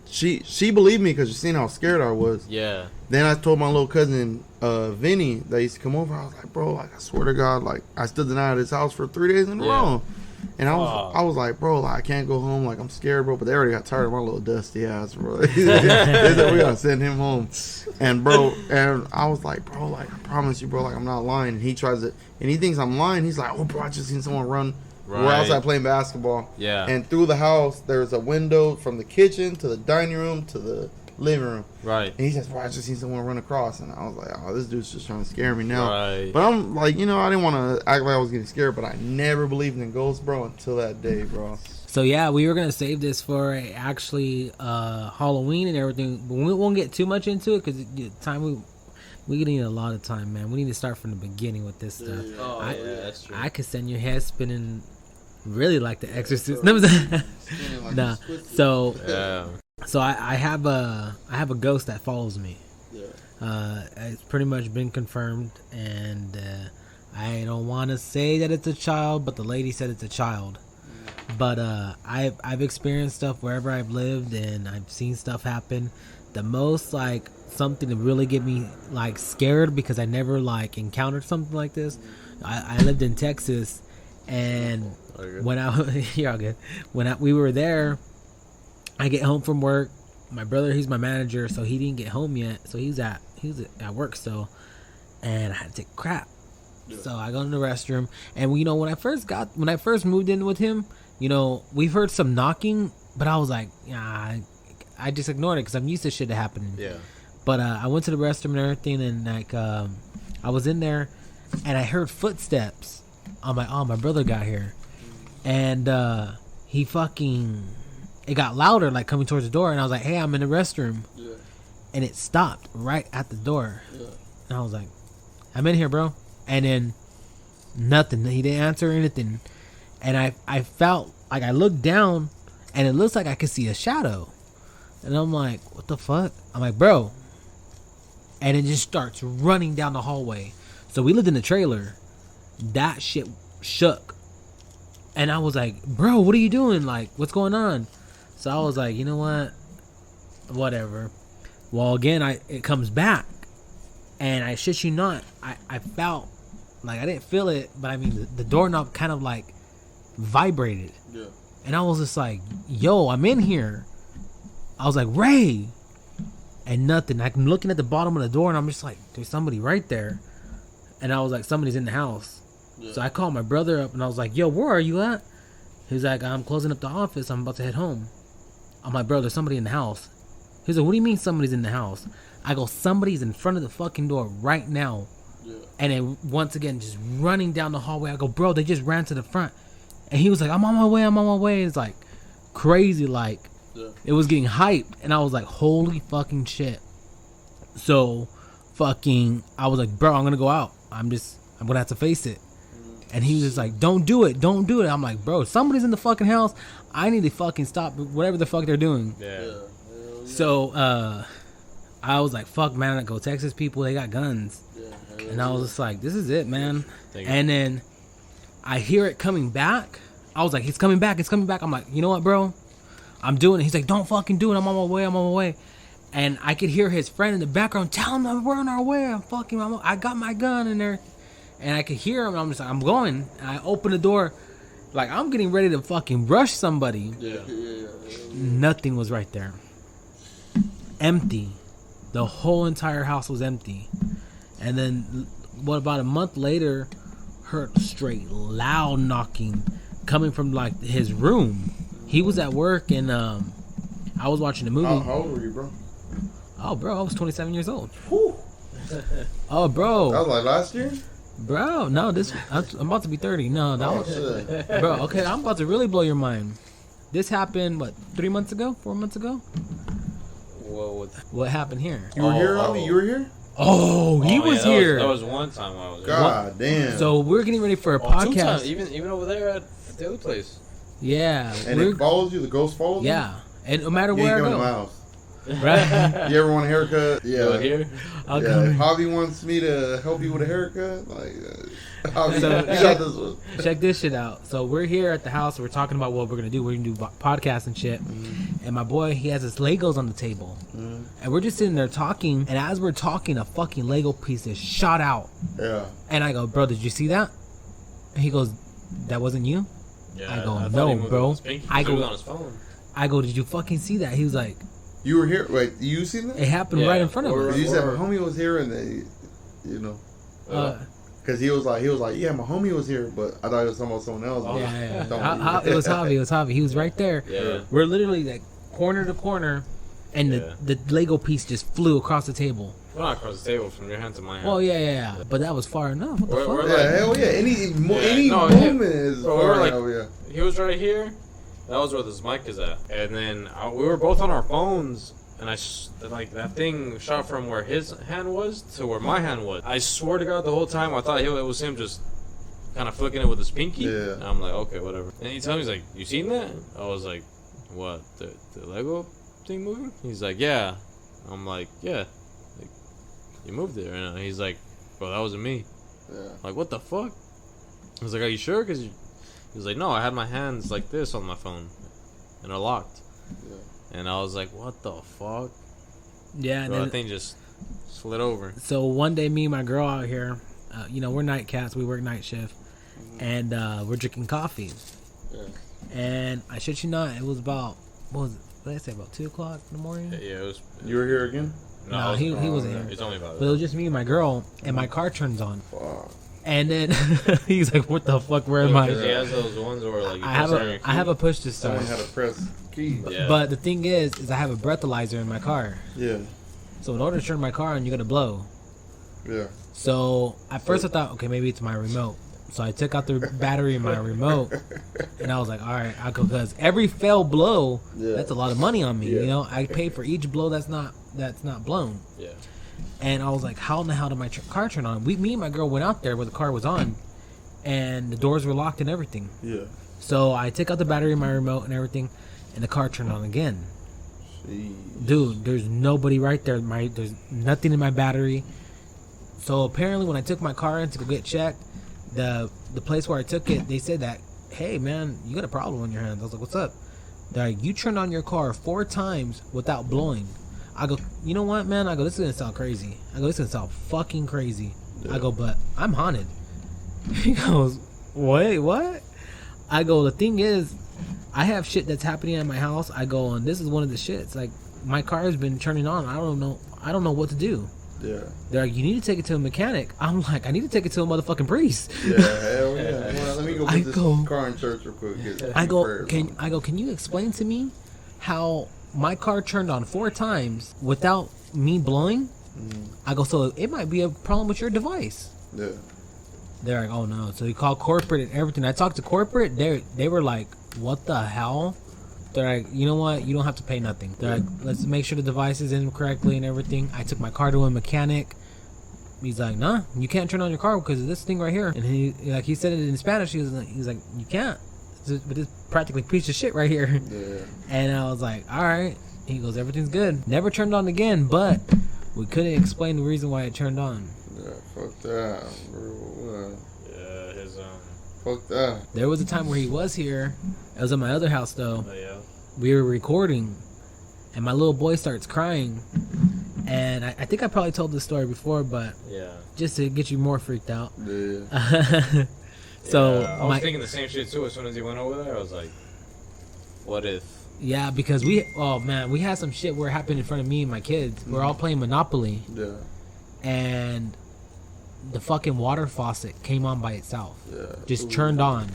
she believed me because she seen how scared I was. Yeah. Then I told my little cousin, Vinny, that used to come over. I was like, bro, like, I swear to God, like, I stood the night at his house for 3 days in a row. And I was like, bro, like, I can't go home. Like, I'm scared, bro. But they already got tired of my little dusty ass, bro. They said we gotta send him home. And, bro, and I was like, bro, like, I promise you, bro, like, I'm not lying. And he tries to, and he thinks I'm lying. He's like, oh, bro, I just seen someone run. Right. We're outside playing basketball. Yeah. And through the house, there's a window from the kitchen to the dining room to the living room. Right. And he says, bro, I just seen someone run across. And I was like, oh, this dude's just trying to scare me now. Right. But I'm like, you know, I didn't want to act like I was getting scared, but I never believed in ghosts, bro, until that day, bro. So, yeah, we were going to save this for actually Halloween and everything. But we won't get too much into it because time we need a lot of time, man. We need to start from the beginning with this stuff. Oh, that's true. I could send your head spinning really like The Exorcist. Nah. So I have a ghost that follows me. Yeah. It's pretty much been confirmed, and I don't want to say that it's a child, but the lady said it's a child. But I've experienced stuff wherever I've lived, and I've seen stuff happen. The most like something to really get me like scared because I never like encountered something like this. I lived in Texas, and when you're all good. We were there, I get home from work. My brother, he's my manager, so he didn't get home yet. So he was at work still, and I had to take crap. Yeah. So I go in the restroom, and you know when I first moved in with him, you know we've heard some knocking, but I was like, yeah, I just ignored it because I'm used to shit happening. Yeah. But I went to the restroom and everything, and like I was in there, and I heard footsteps. I'm like, oh, my brother got here, and it got louder, like coming towards the door, and I was like, hey, I'm in the restroom. Yeah. And it stopped right at the door. Yeah. And I was like, I'm in here, bro. And then nothing. He didn't answer anything. And I felt like I looked down, and it looks like I could see a shadow. And I'm like, what the fuck? I'm like, bro. And it just starts running down the hallway. So we lived in a trailer. That shit shook. And I was like, bro, what are you doing? Like, what's going on? So I was like, you know what? Whatever. Well, again, it comes back. And I shit you not, I felt, like I didn't feel it, but I mean, the doorknob kind of like vibrated. Yeah. And I was just like, yo, I'm in here. I was like, Ray. And nothing. I'm looking at the bottom of the door, and I'm just like, there's somebody right there. And I was like, somebody's in the house. Yeah. So I called my brother up, and I was like, yo, where are you at? He's like, I'm closing up the office. I'm about to head home. I'm like, bro, there's somebody in the house. He's like, what do you mean somebody's in the house? I go, somebody's in front of the fucking door right now. Yeah. And then once again, just running down the hallway. I go, bro, they just ran to the front. And he was like, I'm on my way. It's like crazy, like it was getting hyped. And I was like, holy fucking shit. So I was like, bro, I'm gonna go out. I'm gonna have to face it. And he was just like, don't do it. I'm like, bro, somebody's in the fucking house. I need to fucking stop whatever the fuck they're doing. Yeah. So I was like, fuck, man, I go Texas people, they got guns. Yeah, and I was just like, this is it, man. And then I hear it coming back. I was like, it's coming back. I'm like, you know what, bro? I'm doing it. He's like, don't fucking do it. I'm on my way. And I could hear his friend in the background, tell him we're on our way. I got my gun in there. and I could hear him. I'm just like, I'm going. And I open the door, like I'm getting ready to fucking rush somebody. Yeah. Nothing was right there. Empty. The whole entire house was empty. And then, about a month later, heard straight loud knocking coming from like his room. He was at work and I was watching a movie. How old were you, bro? Oh, bro, I was 27 years old. Whew. Oh, bro. That was like last year? Bro, no, I'm about to be 30. No, that was shit. Bro, okay, I'm about to really blow your mind. This happened, 3 months ago? 4 months ago? What happened here? You were here, homie? You were here? Oh, he was here. That was one time I was here. God damn. So we're getting ready for a podcast. 2 times, even over there at the other place. Yeah. And it follows you? The ghost follows you? Yeah. And no matter you where I go go. to my house. Right? You ever want a haircut? Yeah. Here? I'll Yeah. come. If Javi wants me to help you with a haircut, like, Javi, So, you got this one. Check this shit out. So we're here at the house. We're talking about what we're gonna do. We're gonna do podcasts and shit. Mm-hmm. And my boy, he has his Legos on the table, and we're just sitting there talking. And as we're talking, a fucking Lego piece is shot out. Yeah. And I go, bro, did you see that? And he goes, that wasn't you. Yeah, I go, thought no, he moved bro. on his pinky. I He was go, on his phone. did you fucking see that? He was like, You were here. Wait, you seen that? it happened Yeah. right in front of us. You said my homie was here, and they, you know, because he was like, yeah, my homie was here, but I thought it was talking about someone else. Yeah. Don't- It was Javi. He was right there. Yeah. We're literally like corner to corner, and the Lego piece just flew across the table. Well, not across the table, from your hand to my hand. Well, yeah. But that was far enough. What the fuck? Yeah, hell yeah. Any no, movement is Bro, far we're enough, yeah. He was right here. That was where this mic is at. And then we were both on our phones, and like that thing shot from where his hand was to where my hand was. I swear to God, the whole time I thought it was him just kind of flicking it with his pinky. Yeah. And I'm like, okay, whatever. And he tells me, he's like, you seen that? I was like, what? The Lego thing moving? He's like, yeah. I'm like, yeah. Like, you moved it. And he's like, bro, that wasn't me. Yeah. Like, what the fuck? I was like, are you sure? Because he was like, no, I had my hands like this on my phone, and they're locked. Yeah. And I was like, what the fuck? Yeah, and Bro, then, that thing just slid over. so one day, me and my girl out here, we're night cats. We work night shift, and we're drinking coffee. Yeah. And I shit you not, it was about what did I say, about 2:00 in the morning? Yeah, it was. You were here again? No, he wasn't here. It's only about. But it was just me and my girl, and my car turns on. Fuck. And then he's like, "What the fuck? Where am I?" Because he has those ones where like you I press have a push to start. Someone had to press key. Yeah. But the thing is I have a breathalyzer in my car. Yeah. So in order to turn my car on, you gotta blow. Yeah. So at first I thought, okay, maybe it's my remote. So I took out the battery in my remote, and I was like, all right, I'll go, because every failed blow, that's a lot of money on me. Yeah. You know, I pay for each blow that's not blown. Yeah. And I was like, how in the hell did my car turn on? Me and my girl went out there where the car was on, and the doors were locked and everything. Yeah. So I took out the battery in my remote and everything, and the car turned on again. Jeez. Dude, there's nobody right there. There's nothing in my battery. So apparently when I took my car in to go get checked, the place where I took it, they said that, hey man, you got a problem on your hands. I was like, what's up? They're like, you turned on your car 4 times without blowing. I go, you know what, man? I go, this is gonna sound crazy. I go, this is gonna sound fucking crazy. Yeah. I go, but I'm haunted. He goes, wait, what? I go, the thing is, I have shit that's happening at my house. I go, and this is one of the shits. Like, my car has been turning on. I don't know what to do. Yeah. They're like, you need to take it to a mechanic. I'm like, I need to take it to a motherfucking priest. Yeah, hell yeah. Well, let me go put this car in church real quick. I go, can you explain to me how my car turned on 4 times without me blowing? I go, so it might be a problem with your device. Yeah. They're like, oh no. So he called corporate and everything. I talked to corporate. They were like, what the hell? They're like, you know what? You don't have to pay nothing. They're like, let's make sure the device is in correctly and everything. I took my car to a mechanic. He's like, nah, you can't turn on your car because of this thing right here. And he said it in Spanish. He was like, you can't. But it's practically a piece of shit right here. Yeah. And I was like, all right. He goes, everything's good. Never turned on again, but we couldn't explain the reason why it turned on. Yeah, fuck that, bro. Yeah, his Fuck that. There was a time where he was here. It was at my other house though. Yeah. We were recording, and my little boy starts crying, And I think I probably told this story before, but just to get you more freaked out. Yeah. So I was thinking the same shit too. As soon as he went over there, I was like, "What if?" Yeah, because we had some shit where it happened in front of me and my kids. We're all playing Monopoly. Yeah. And the fucking water faucet came on by itself. Yeah. Just turned on.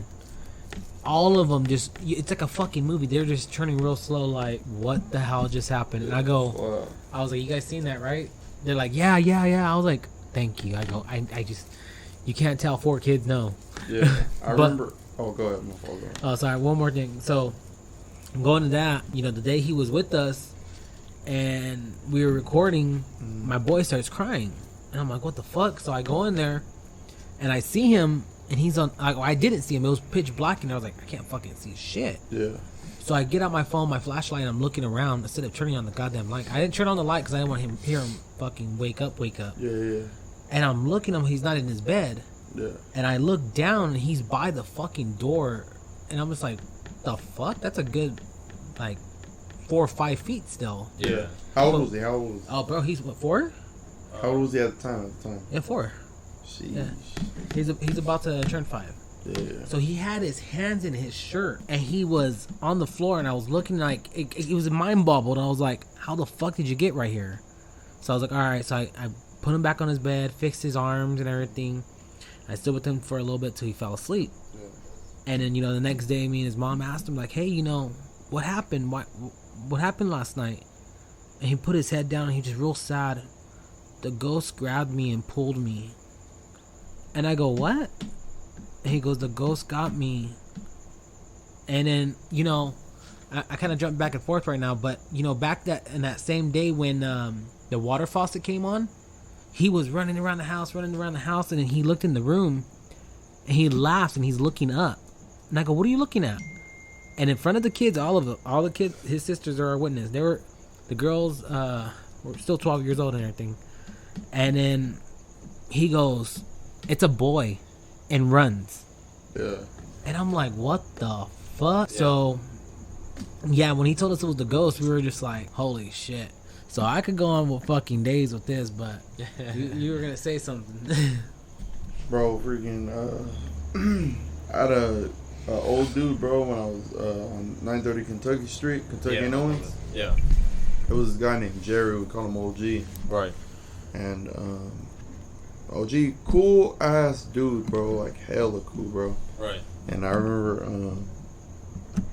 All of them it's like a fucking movie. They're just turning real slow, like, what the hell just happened? And I go, I was like, you guys seen that, right? They're like, yeah. I was like, thank you. I go, I just, you can't tell 4 kids no. Yeah, I remember. Oh, go ahead. Oh, sorry. One more thing. So, going to that, the day he was with us and we were recording, my boy starts crying. And I'm like, what the fuck? So I go in there and I see him and he's on, I didn't see him. It was pitch black and I was like, I can't fucking see shit. Yeah. So I get out my phone, my flashlight, and I'm looking around instead of turning on the goddamn light. I didn't turn on the light because I didn't want him hear him fucking wake up. Yeah. And I'm looking at him, he's not in his bed. Yeah. And I look down and he's by the fucking door. And I'm just like, the fuck? That's a good, like, 4 or 5 feet still. Yeah. How old was he? Oh, bro, he's what, 4? How old was he at the time? Yeah, 4. Sheesh. Yeah. He's about to turn 5. Yeah. So he had his hands in his shirt and he was on the floor and I was looking like it was mind bobbled. I was like, how the fuck did you get right here? So I was like, all right. So I put him back on his bed, fixed his arms and everything. I stood with him for a little bit till he fell asleep. Yeah. And then, the next day me and his mom asked him like, hey, what happened? What happened last night? And he put his head down and he was just real sad. The ghost grabbed me and pulled me. And I go, what? And he goes, the ghost got me. And then, I kind of jumped back and forth right now, but, back in that same day when the water faucet came on, he was running around the house, and then he looked in the room, and he laughs, and he's looking up. And I go, what are you looking at? And in front of the kids, all the kids, his sisters are our witness. The girls were still 12 years old and everything. And then he goes, it's a boy. And runs. Yeah. And I'm like, what the fuck? Yeah. So, yeah, when he told us it was the ghost, we were just like, holy shit. So I could go on with fucking days with this, but you were going to say something. Bro, freaking, I had a old dude, bro, when I was on 930 Kentucky Street, Kentucky and Owens. Yeah. It was this guy named Jerry. We call him OG. Right. And, OG, cool ass dude, bro. Like, hella cool, bro. Right. And I remember,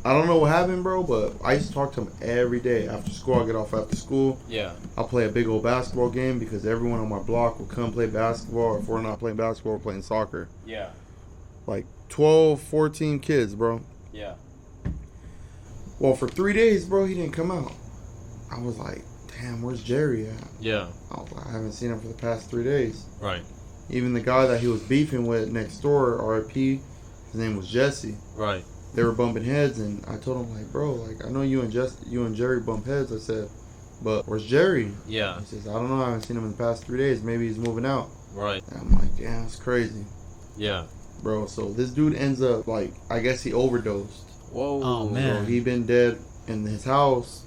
I don't know what happened, bro, but I used to talk to him every day after school. I'll get off after school. Yeah. I'll play a big old basketball game because everyone on my block would come play basketball. Or if we're not playing basketball, we're playing soccer. Yeah. Like 12, 14 kids, bro. Yeah. Well, for 3 days, bro, he didn't come out. I was like, damn, where's Jerry at? Yeah. I haven't seen him for the past 3 days. Right. Even the guy that he was beefing with next door, R.I.P., his name was Jesse. Right. They were bumping heads, and I told him, like, bro, like, I know you and Jerry bump heads. I said, but where's Jerry? Yeah. He says, I don't know. I haven't seen him in the past 3 days. Maybe he's moving out. Right. And I'm like, yeah, that's crazy. Yeah. Bro, so this dude ends up, like, I guess he overdosed. Whoa. Oh, man. So he been dead in his house,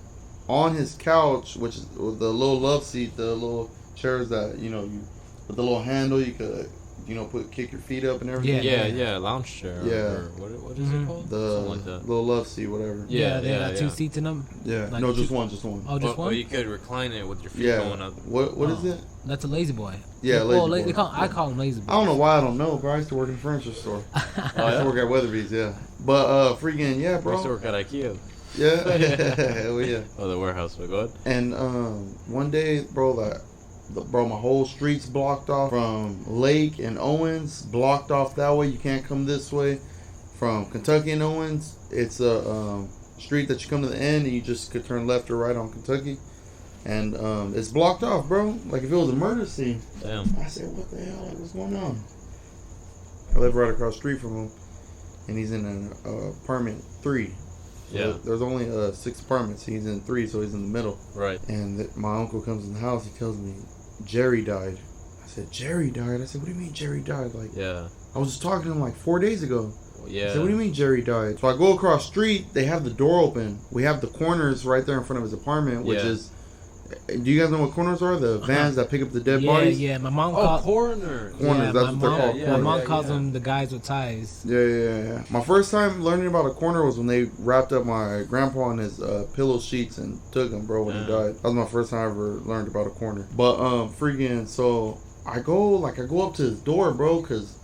on his couch, which is the little love seat, the little chairs that, you with the little handle, you could, kick your feet up and everything. Yeah, lounge chair. Yeah. Or what is it called? The something like that. little love seat, whatever. Yeah, they got 2 seats in them. Yeah, like no, just two- one. Oh, just one? Well, you could recline it with your feet going up. What is it? That's a lazy boy. Yeah, lazy boy. I call him lazy boy. I don't know why I don't know, bro. I used to work in a furniture store. I used to work at Weatherby's, yeah. But freaking, yeah, bro. I used to work at IKEA. Yeah. Hell yeah. Oh, the warehouse. Go ahead. And one day, bro, my whole street's blocked off from Lake and Owens, blocked off that way. You can't come this way. From Kentucky and Owens, it's a street that you come to the end and you just could turn left or right on Kentucky. And it's blocked off, bro. Like if it was a murder scene. Damn. I said, what the hell? Like, what's going on? I live right across the street from him, and he's in an apartment 3. So Yeah. there's only 6 apartments. He's in 3, so he's in the middle. Right. And my uncle comes in the house. He tells me, Jerry died. I said, Jerry died? I said, what do you mean Jerry died? Like, Yeah. I was just talking to him like 4 days ago. Well, yeah. I said, what do you mean Jerry died? So I go across the street. They have the door open. We have the corners right there in front of his apartment, which Yeah. is Do you guys know what corners are? The vans that pick up the dead bodies? Yeah, my mom calls... Corners, that's what they're called. My mom calls them the guys with ties. Yeah. My first time learning about a corner was when they wrapped up my grandpa in his pillow sheets and took him, bro, when he died. That was my first time I ever learned about a corner. But, freaking, so I go up to his door, bro, because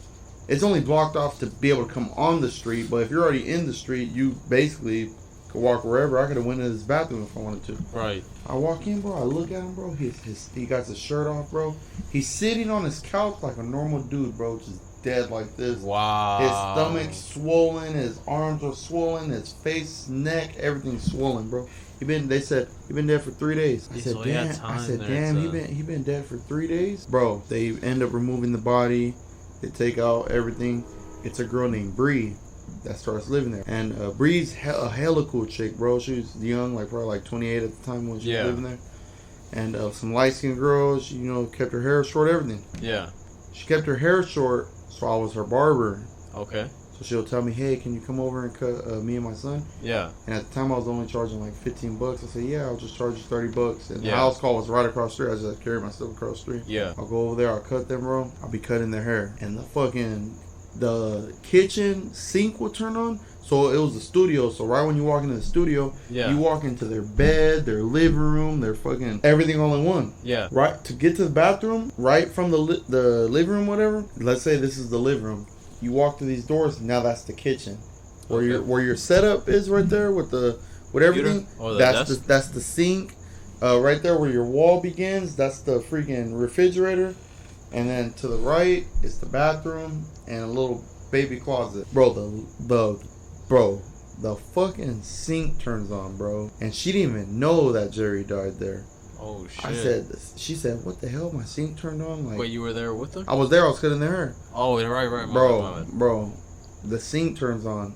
it's only blocked off to be able to come on the street. But if you're already in the street, you basically could walk wherever. I could have went in his bathroom if I wanted to. Right. I walk in, bro. I look at him, bro. He got his shirt off, bro. He's sitting on his couch like a normal dude, bro. Just dead like this. Wow. His stomach's swollen. His arms are swollen. His face, neck, everything's swollen, bro. They said he been dead for 3 days. I said, damn. He been dead for 3 days, bro. They end up removing the body. They take out everything. It's a girl named Bree that starts living there. And Bree's a hella cool chick, bro. She was young, like probably like 28 at the time when she was living there. And some light-skinned girl, she, kept her hair short, everything. Yeah. She kept her hair short, so I was her barber. Okay. So she'll tell me, hey, can you come over and cut me and my son? Yeah. And at the time, I was only charging like $15. I said, yeah, I'll just charge you $30. And the house call was right across the street. I just carried my stuff across the street. Yeah. I'll go over there, I'll cut them, bro. I'll be cutting their hair. And the kitchen sink will turn on. So it was the studio. So right when you walk into the studio, you walk into their bed, their living room, their fucking everything all in one. Yeah. Right to get to the bathroom, right from the living room, whatever. Let's say this is the living room. You walk through these doors. Now that's the kitchen, where your setup is right there with everything. That's the sink. Right there where your wall begins. That's the freaking refrigerator. And then to the right is the bathroom and a little baby closet. Bro, the fucking sink turns on, bro. And she didn't even know that Jerry died there. Oh, shit. She said, what the hell? My sink turned on? Like, wait, you were there with her? I was there. I was cutting their hair. Oh, right. Bro, the sink turns on.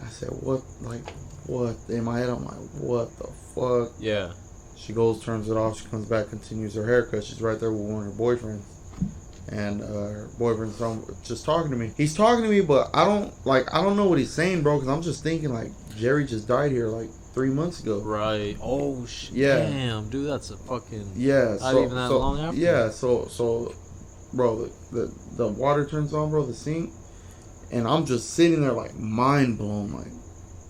I said, what? Like, what? In my head, I'm like, what the fuck? Yeah. She goes, turns it off. She comes back, continues her haircut. She's right there with one of her boyfriends. And her boyfriend's just talking to me. He's talking to me, but I don't know what he's saying, bro, because I'm just thinking, like, Jerry just died here, like, 3 months ago. Right. Oh, shit. Yeah. Damn, dude, that's a fucking... Yeah. Not even that long after. Yeah, so, bro, the water turns on, bro, the sink, and I'm just sitting there, like, mind blown, like,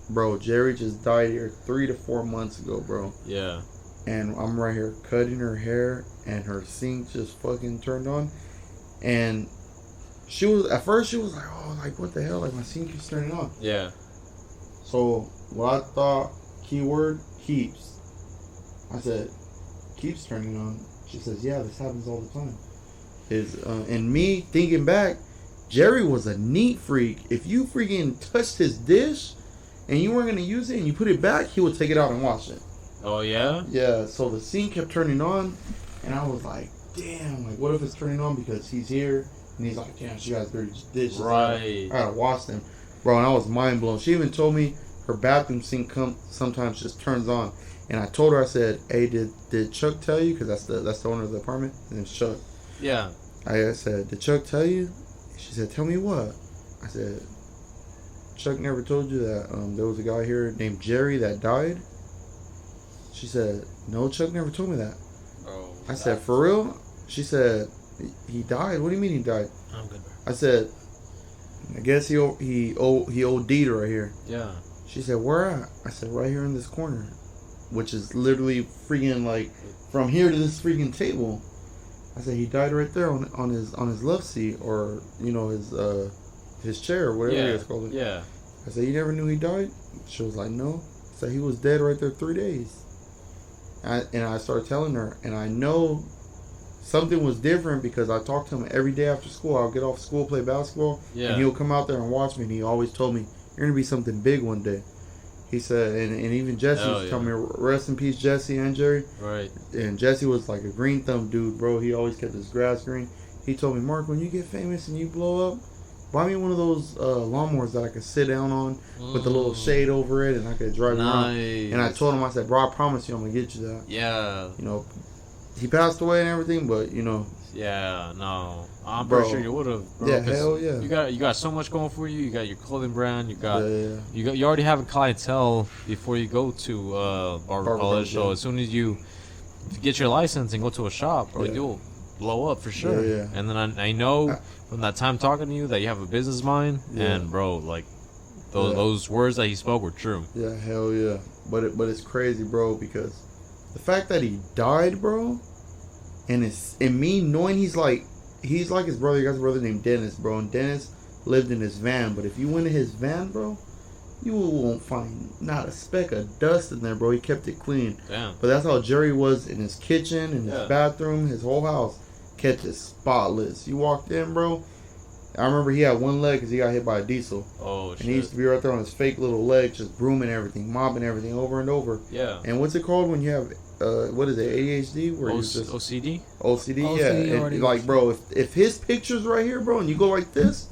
bro, Jerry just died here 3 to 4 months ago, bro. Yeah. And I'm right here cutting her hair, and her sink just fucking turned on. And at first she was like, oh, like, what the hell? Like, my sink keeps turning on. Yeah. So, what I thought, keyword, keeps. I said, keeps turning on. She says, yeah, this happens all the time. And me thinking back, Jerry was a neat freak. If you freaking touched his dish and you weren't going to use it and you put it back, he would take it out and wash it. Oh, yeah? Yeah, so the sink kept turning on, and I was like, damn, like, what if it's turning on because he's here, and he's like, damn, she got dirty dishes. Right. I gotta wash them. Bro, and I was mind blown. She even told me her bathroom sink sometimes just turns on. And I told her, I said, hey, did Chuck tell you? Because that's the owner of the apartment. And it's Chuck. Yeah. I said, did Chuck tell you? She said, tell me what? I said, Chuck never told you that there was a guy here named Jerry that died? She said, no, Chuck never told me that. Bro, I said, for real? She said, he died? What do you mean he died? I'm good, bro. I said, I guess he OD'd right here. Yeah. She said, where at? I said, right here in this corner. Which is literally freaking like from here to this freaking table. I said, he died right there on his love seat, or his chair, or whatever it's called. Yeah. I said, you never knew he died? She was like, no. I said, he was dead right there 3 days. And I started telling her, and I know something was different because I talked to him every day after school. I'll get off school, play basketball, and he'll come out there and watch me, and he always told me, you're going to be something big one day. He said, and even Jesse was telling me, rest in peace, Jesse and Jerry. Right. And Jesse was like a green thumb dude, bro. He always kept his grass green. He told me, Mark, when you get famous and you blow up, buy me one of those lawnmowers that I could sit down on with a little shade over it, and I could drive around. And I told him, I said, bro, I promise you I'm going to get you that. Yeah. He passed away and everything, but, Yeah, no. I'm pretty sure you would have, bro. Yeah, hell yeah. You got so much going for you. You got your clothing brand. You already have a clientele before you go to barber college. So as soon as you if you get your license and go to a shop, bro, you'll blow up for sure. Yeah. And then I know from that time talking to you that you have a business mind, and bro, like those words that he spoke were true. Yeah, hell yeah. But it's crazy, bro, because the fact that he died, bro, and me knowing he's like his brother. He got a brother named Dennis, bro, and Dennis lived in his van. But if you went in his van, bro, you won't find not a speck of dust in there, bro. He kept it clean. Damn. But that's how Jerry was in his kitchen, in his bathroom, his whole house. Kept it spotless. You walked in, bro. I remember he had one leg because he got hit by a diesel. Oh, shit. And he used to be right there on his fake little leg, just brooming everything, mopping everything over and over. Yeah. And what's it called when you have, what is it, ADHD? Where you just OCD? OCD, yeah. And like, bro, if his picture's right here, bro, and you go like this.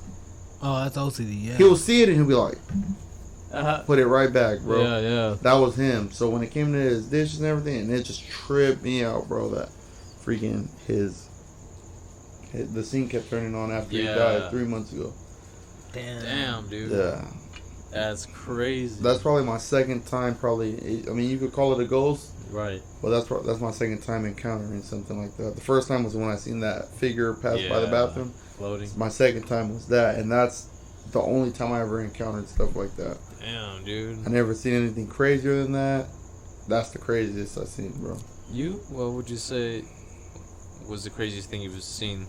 Oh, that's OCD, yeah. He'll see it and he'll be like, put it right back, bro. Yeah, yeah. That was him. So when it came to his dishes and everything, and it just tripped me out, bro, that freaking the scene kept turning on after he died 3 months ago. Damn, dude. Yeah. That's crazy. That's probably my second time. Probably, I mean, you could call it a ghost, right? But that's my second time encountering something like that. The first time was when I seen that figure pass by the bathroom, floating. My second time was that, and that's the only time I ever encountered stuff like that. Damn, dude. I never seen anything crazier than that. That's the craziest I've seen, bro. You? What would you say was the craziest thing you've seen?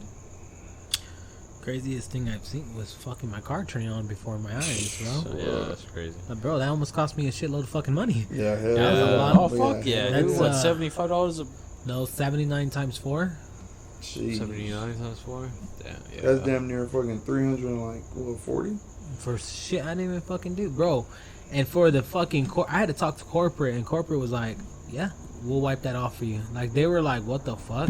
Craziest thing I've seen was fucking my car turning on before my eyes, bro. So, yeah, that's crazy. But bro, that almost cost me a shitload of fucking money. Yeah, hell that was a lot. Oh fuck yeah! That's what, $75 a? No, 79 times 4. Jeez. 79 times 4. Damn, yeah. That's damn near fucking 340 for shit I didn't even fucking do, bro. And for the fucking I had to talk to corporate, and corporate was like, "Yeah, we'll wipe that off for you." Like they were like, "What the fuck?"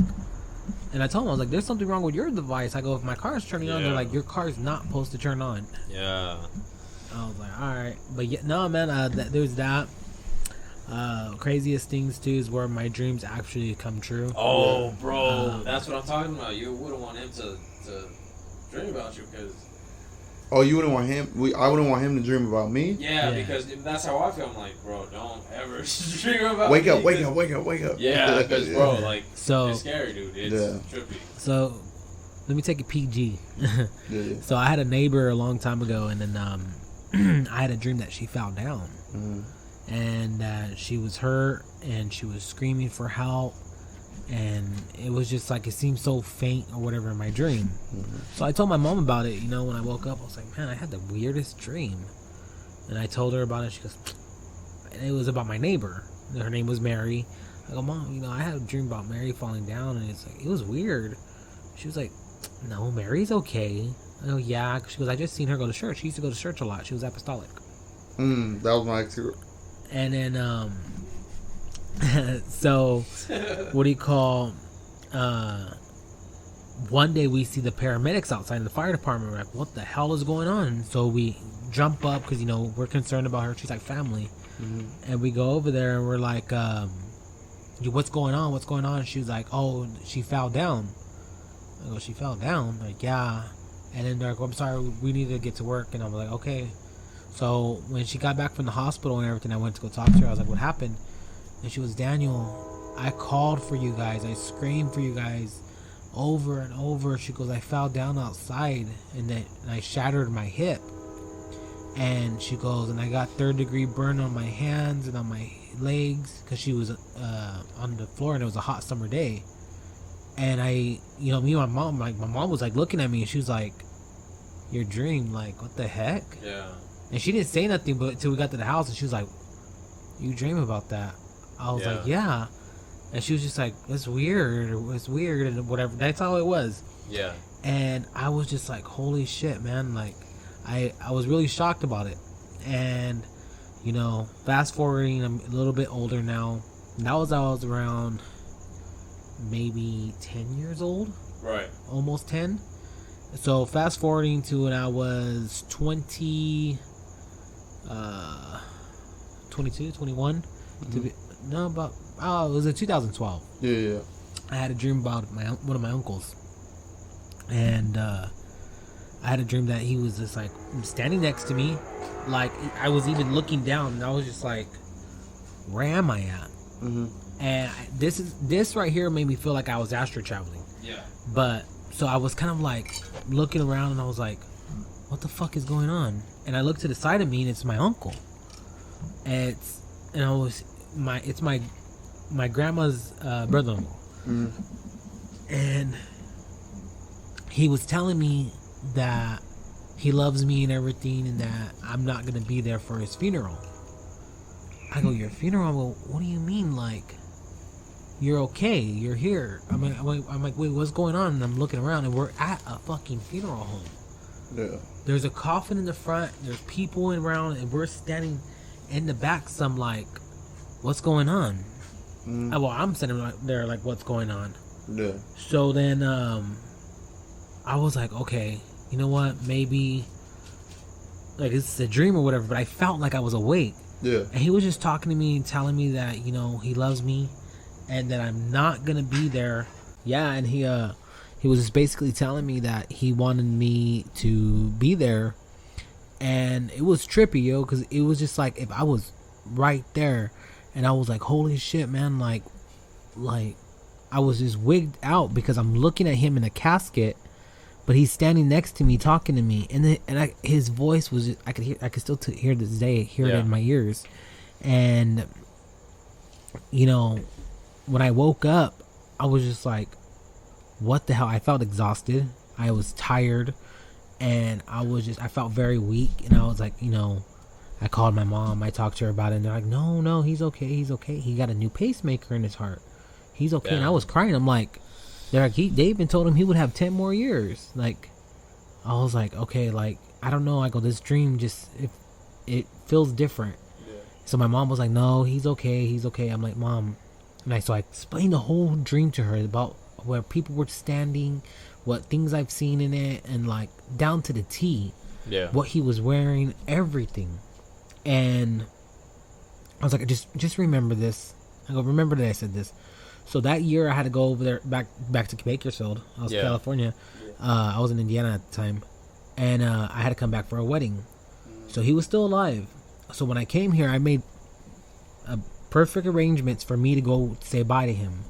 And I told them, I was like, "There's something wrong with your device." I go, "If my car's turning on," they're like, "Your car's not supposed to turn on." Yeah. I was like, "All right," but yeah, no, man. There's that. Craziest things too is where my dreams actually come true. Oh, bro, that's what I'm talking about. You wouldn't want him to dream about you because. Oh, you wouldn't want him? I wouldn't want him to dream about me? Yeah, because that's how I feel. I'm like, bro, don't ever dream about me. Wake up. Yeah, because, bro, like, so, it's scary, dude. It's trippy. So, let me take it PG. So, I had a neighbor a long time ago, and then I had a dream that she fell down. Mm-hmm. And she was hurt, and she was screaming for help. And it was just like, it seemed so faint or whatever in my dream. Mm-hmm. So I told my mom about it, when I woke up. I was like, man, I had the weirdest dream. And I told her about it. She goes, and it was about my neighbor. Her name was Mary. I go, Mom, I had a dream about Mary falling down, and it's like, it was weird. She was like, no, Mary's okay. I go, yeah. She goes, I just seen her go to church. She used to go to church a lot. She was apostolic. That was my experience. And then, so, what do you call, one day we see the paramedics outside in the fire department. We're like, what the hell is going on? So we jump up because, we're concerned about her. She's like family. Mm-hmm. And we go over there and we're like, what's going on? What's going on? And she was like, oh, she fell down. I go, she fell down? Like, yeah. And then they're like, I'm sorry, we need to get to work. And I'm like, okay. So when she got back from the hospital and everything, I went to go talk to her. I was like, what happened? And she was, Daniel, I called for you guys. I screamed for you guys over and over. She goes, I fell down outside and I shattered my hip. And she goes, and I got 3rd-degree burn on my hands and on my legs because she was on the floor and it was a hot summer day. And me and my mom, my mom was like looking at me and she was like, your dream, like, what the heck? Yeah. And she didn't say nothing but until we got to the house, and she was like, you dream about that? I was like, yeah. And she was just like, it's weird, and whatever. That's all it was. Yeah. And I was just like, holy shit, man. Like, I was really shocked about it. And, fast forwarding, I'm a little bit older now. And I was around maybe 10 years old. Right. Almost 10. So fast forwarding to when I was 22, 21. Mm-hmm. It was in 2012. Yeah. I had a dream about one of my uncles. And I had a dream that he was just like standing next to me. Like I was even looking down and I was just like, where am I at? And this right here made me feel like I was astral traveling. Yeah. But so I was kind of like looking around, and I was like, "What the fuck is going on?" And I looked to the side of me, and it's my uncle. And it's my grandma's brother-in-law. And he was telling me that he loves me and everything, and that I'm not gonna be there for his funeral. I go, "Your funeral?" I go, "What do you mean? Like, you're okay? You're here?" I'm like, "Wait, what's going on?" And I'm looking around, and we're at a fucking funeral home. Yeah. There's a coffin in the front. There's people around, and we're standing in the back. So I'm like, "What's going on?" Well, I'm sitting right there like, "What's going on?" Yeah. So then I was like, "Okay, you know what? Maybe like it's a dream or whatever." But I felt like I was awake. Yeah. And he was just talking to me and telling me that, you know, he loves me and that I'm not gonna be there. Yeah, and he was just basically telling me that he wanted me to be there. And it was trippy, yo, because it was just like if I was right there, and I was like, holy shit, man, like I was just wigged out because I'm looking at him in a casket, but he's standing next to me talking to me, and his voice was just, I could still hear this day, it in my ears. And you know, when I woke up, I was just like, what the hell? I felt exhausted, I was tired, and I felt very weak. And I was like, you know, I called my mom, I talked to her about it, and they're like, no, he's okay, he got a new pacemaker in his heart, he's okay. And I was crying. I'm like, they're like, they even told him he would have 10 more years. Like, I was like, okay, like, I don't know. I go, this dream just, it feels different. Yeah. So my mom was like, no, he's okay. I'm like, Mom. And so I explained the whole dream to her about where people were standing, what things I've seen in it, and like down to the T. Yeah. What he was wearing, everything. And I was like, just remember this. I go, remember that I said this. So that year I had to go over there back to Bakersfield. I was in California. I was in Indiana at the time. And I had to come back for a wedding. So he was still alive. So when I came here, I made perfect arrangements for me to go say bye to him.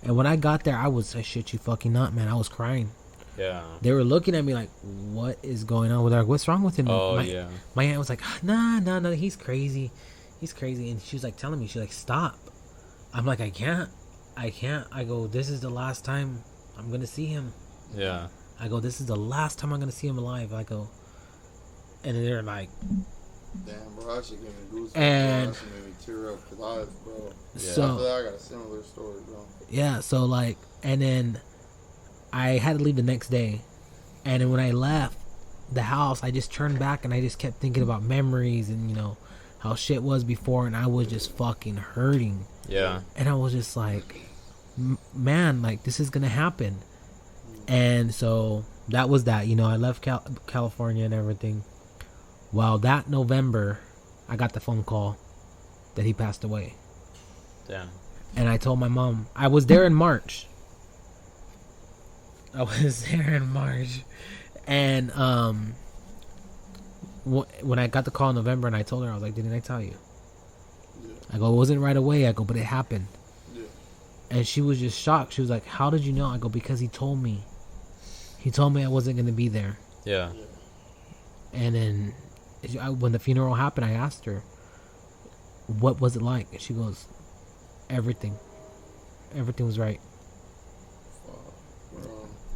And when I got there, I shit you fucking not, man. I was crying. Yeah. They were looking at me like, what is going on with her? Like, what's wrong with him? My aunt was like, nah, he's crazy. And she was like telling me, she's like, stop. I'm like, I can't. I go, this is the last time I'm going to see him. Yeah. I go, this is the last time I'm going to see him alive. I go, and they're like, damn, bro, that shit gave me goosebumps. And that shit made me tear up, bro. Yeah. So, I feel like I got a similar story, bro. Yeah, so like, and then I had to leave the next day. And then when I left the house, I just turned back and I just kept thinking about memories and, you know, how shit was before. And I was just fucking hurting. Yeah. And I was just like, man, like, this is going to happen. And so that was that. You know, I left California and everything. Well, that November, I got the phone call that he passed away. Damn. And I told my mom, I was there in March. And when I got the call in November and I told her, I was like, didn't I tell you? Yeah. I go, it wasn't right away. I go, but it happened. Yeah. And she was just shocked. She was like, how did you know? I go, because he told me. He told me I wasn't going to be there. Yeah. And then when the funeral happened, I asked her, what was it like? And she goes, everything was right.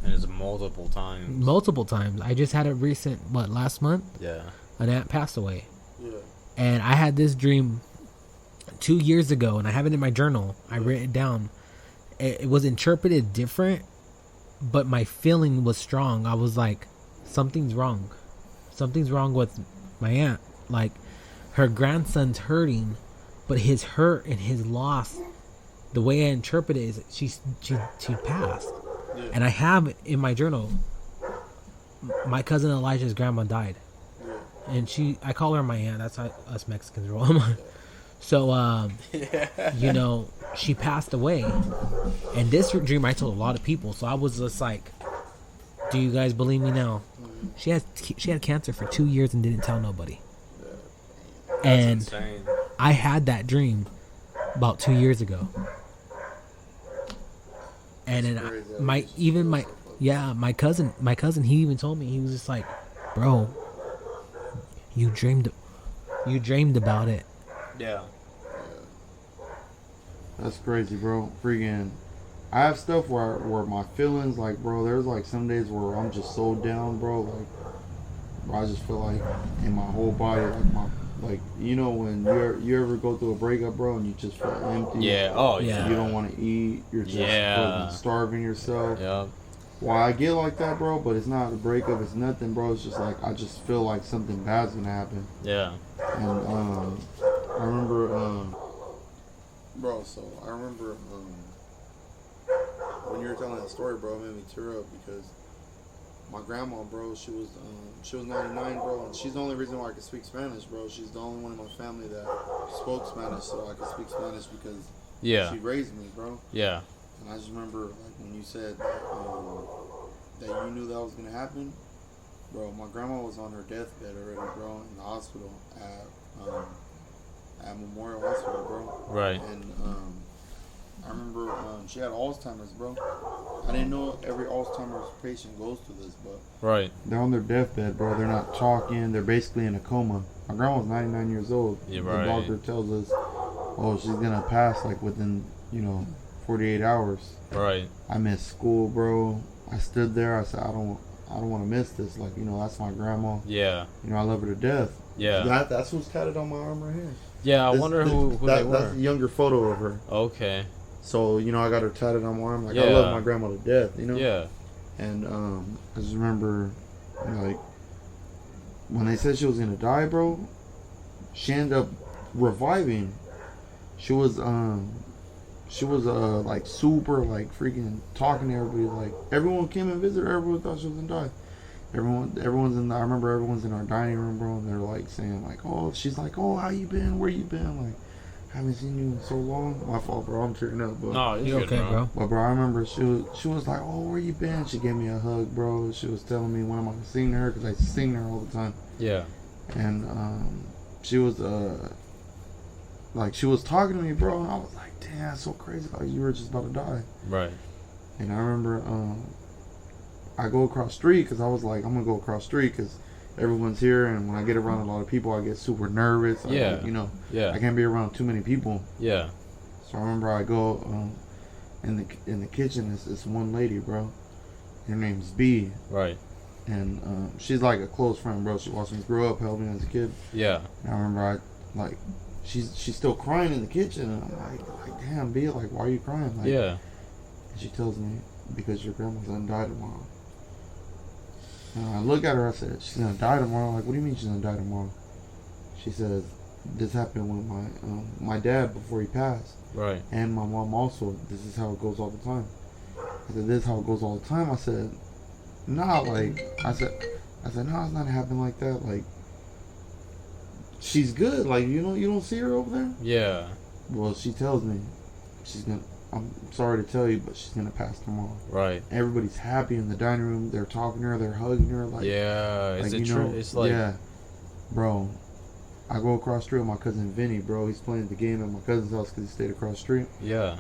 And it's multiple times. I just had a recent, last month? Yeah. An aunt passed away. Yeah. And I had this dream 2 years ago, and I have it in my journal. I wrote it down. It was interpreted different, but my feeling was strong. I was like, something's wrong. Something's wrong with my aunt. Like, her grandson's hurting, but his hurt and his loss, the way I interpret it is she passed. Yeah. And I have in my journal, my cousin Elijah's grandma died. Yeah. And I call her my aunt. That's how us Mexicans roll. So, you know, she passed away. And this dream I told a lot of people. So I was just like, do you guys believe me now? She had cancer for 2 years and didn't tell nobody. That's and insane. I had that dream about 2 years ago. And then my cousin, he even told me, he was just like, bro, you dreamed about it. Yeah. That's crazy, bro. Freaking, I have stuff where my feelings, like, bro, there's like some days where I'm just so down, bro, like, bro, I just feel like in my whole body, like you know when you ever go through a breakup, bro, and you just feel empty. Yeah. Oh yeah. You don't want to eat. You're just starving yourself. Yeah. Well, I get like that, bro, but it's not a breakup. It's nothing, bro. It's just like I just feel like something bad's gonna happen. Yeah. And I remember, bro. So I remember when you were telling that story, bro, it made me tear up because my grandma, bro, she was 99, bro, and she's the only reason why I could speak Spanish, bro. She's the only one in my family that spoke Spanish, so I could speak Spanish because she raised me, bro. Yeah. And I just remember, like, when you said that you knew that was gonna happen, bro. My grandma was on her deathbed already, bro, in the hospital at Memorial Hospital, bro. Right. And I remember she had Alzheimer's, bro. I didn't know every Alzheimer's patient goes through this, but they're on their deathbed, bro. They're not talking. They're basically in a coma. My grandma's 99 years old. Yeah, the doctor tells us, oh, she's gonna pass like within 48 hours. Right. I missed school, bro. I stood there. I said, I don't want to miss this. Like, that's my grandma. Yeah. I love her to death. Yeah. That's what's tatted on my arm right here. Yeah, I wonder who they were. That's a younger photo of her. Okay. So, I got her tatted on my arm. Like, I love my grandma to death, Yeah. And I just remember, like, when they said she was going to die, bro, she ended up reviving. She was like super, like, freaking talking to everybody. Like, everyone came and visited her. Everyone thought she was going to die. I remember everyone's in our dining room, bro, and they're like saying, like, oh, she's like, oh, how you been? Where you been? Like, haven't seen you in so long. My fault, bro. I'm tearing up, but no, you okay, bro? But bro, I remember she was like, oh, where you been? She gave me a hug, bro. She was telling me when I'm gonna sing to her because I sing to her all the time. Yeah. And she was like, she was talking to me, bro, and I was like, damn, that's so crazy. Like, you were just about to die. Right. And I remember I go across the street because I was like, I'm gonna go across the street because everyone's here, and when I get around a lot of people, I get super nervous. Yeah. I can't be around too many people. Yeah. So I remember I go in the kitchen. It's one lady, bro. Her name's B. Right. And she's like a close friend, bro. She watched me grow up, helped me as a kid. Yeah. And I remember she's still crying in the kitchen, and I'm like, damn, B, like, why are you crying? Like, yeah. And she tells me, because your grandma's gonna die tomorrow. And I look at her, I said, she's gonna die tomorrow? Like, what do you mean she's gonna die tomorrow? She says, this happened with my dad before he passed. Right. And my mom also. This is how it goes all the time. I said, this is how it goes all the time. I said, nah, like, I said, no, it's not happening like that. Like, she's good. Like, you don't see her over there? Yeah. Well, she tells me I'm sorry to tell you, but she's gonna pass tomorrow. Right. Everybody's happy in the dining room. They're talking to her. They're hugging her. Like, yeah. Is it true? It's like, yeah, bro. I go across the street with my cousin Vinny, bro. He's playing the game at my cousin's house because he stayed across the street. Yeah.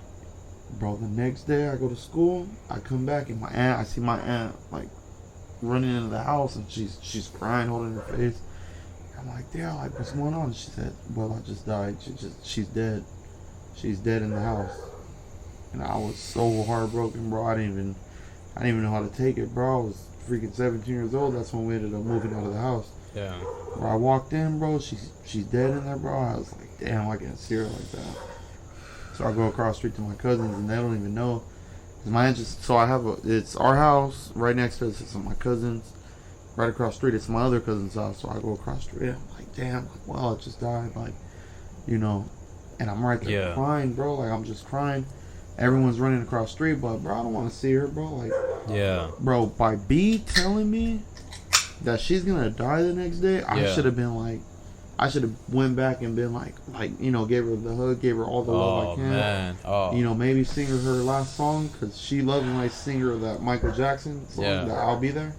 Bro, the next day I go to school. I come back and I see my aunt like running into the house, and she's crying, holding her face. I'm like, yeah, like, what's going on? She said, well, I just died. She's dead. She's dead in the house. And I was so heartbroken, bro. I didn't even know how to take it, bro. I was freaking 17 years old. That's when we ended up moving out of the house. Yeah. Bro, I walked in, bro. She's dead in there, bro. I was like, damn, I can't see her like that. So I go across the street to my cousins, and they don't even know. It's our house right next to us. It's my cousins. Right across the street, it's my other cousin's house. So I go across the street. I'm like, damn, like, well, I just died, like, and I'm right there crying, bro. Like, I'm just crying. Everyone's running across the street, but bro, I don't want to see her, bro. Like, yeah, bro, by B telling me that she's gonna die the next day, I should have been like, I should have went back and been like, gave her the hug, gave her all the love I can. Man. Oh, maybe sing her last song, because she loves when I sing her that Michael Jackson song, that I'll Be There.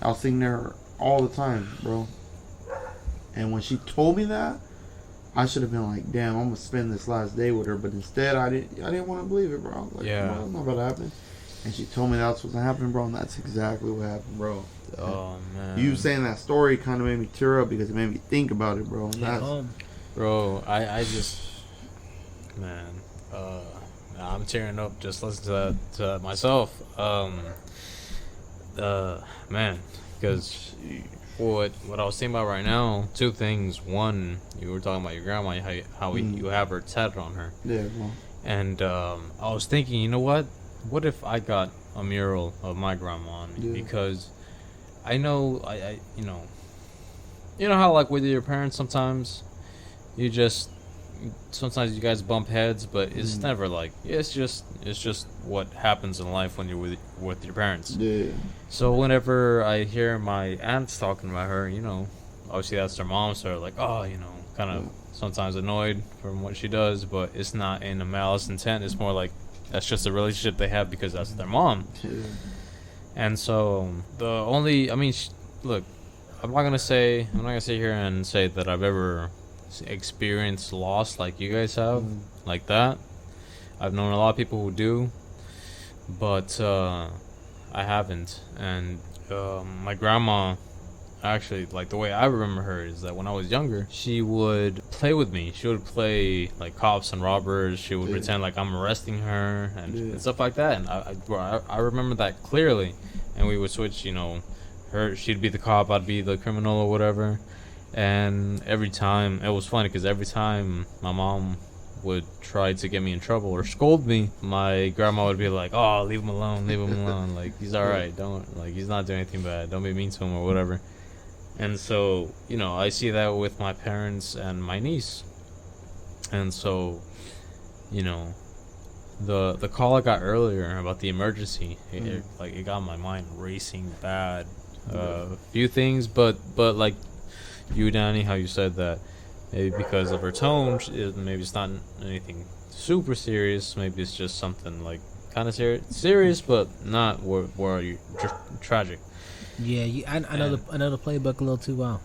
I'll sing there all the time, bro. And when she told me that, I should have been like, damn, I'm gonna spend this last day with her, but instead I didn't want to believe it, bro. I was like, yeah, bro, that's not about to happen. And she told me that's what's gonna happen, bro, and that's exactly what happened, bro. Oh man, you saying that story kind of made me tear up because it made me think about it, bro. Bro, I just, man, I'm tearing up just listening to that myself. Man, because what I was thinking about right now, two things. One, you were talking about your grandma, how you have her tatted on her. Yeah, bro. And I was thinking, you know what? What if I got a mural of my grandma on me? Yeah. Because I know, I you know how like with your parents sometimes sometimes you guys bump heads, but it's never like it's just what happens in life when you're with your parents. Yeah. So whenever I hear my aunts talking about her, obviously that's their mom, so they're like, oh, kind of sometimes annoyed from what she does, but it's not in a malice intent. It's more like that's just a relationship they have because that's their mom. Yeah. And so look, I'm not gonna sit here and say that I've ever experienced loss like you guys have, like that. I've known a lot of people who do, but I haven't. And my grandma, actually, like the way I remember her is that when I was younger, she would play with me. She would play like cops and robbers. She would pretend like I'm arresting her and stuff like that. And I remember that clearly. And we would switch, she'd be the cop, I'd be the criminal or whatever. And every time, it was funny because every time my mom would try to get me in trouble or scold me, my grandma would be like, oh, leave him alone, like he's alright, he's not doing anything bad, don't be mean to him or whatever. And so, I see that with my parents and my niece. And so, the call I got earlier about the emergency, it got my mind racing bad. A few things, but like you, Danny, how you said that maybe because of her tone, maybe it's not anything super serious. Maybe it's just something like kind of serious, but not where you tragic. Yeah, I know the playbook a little too well.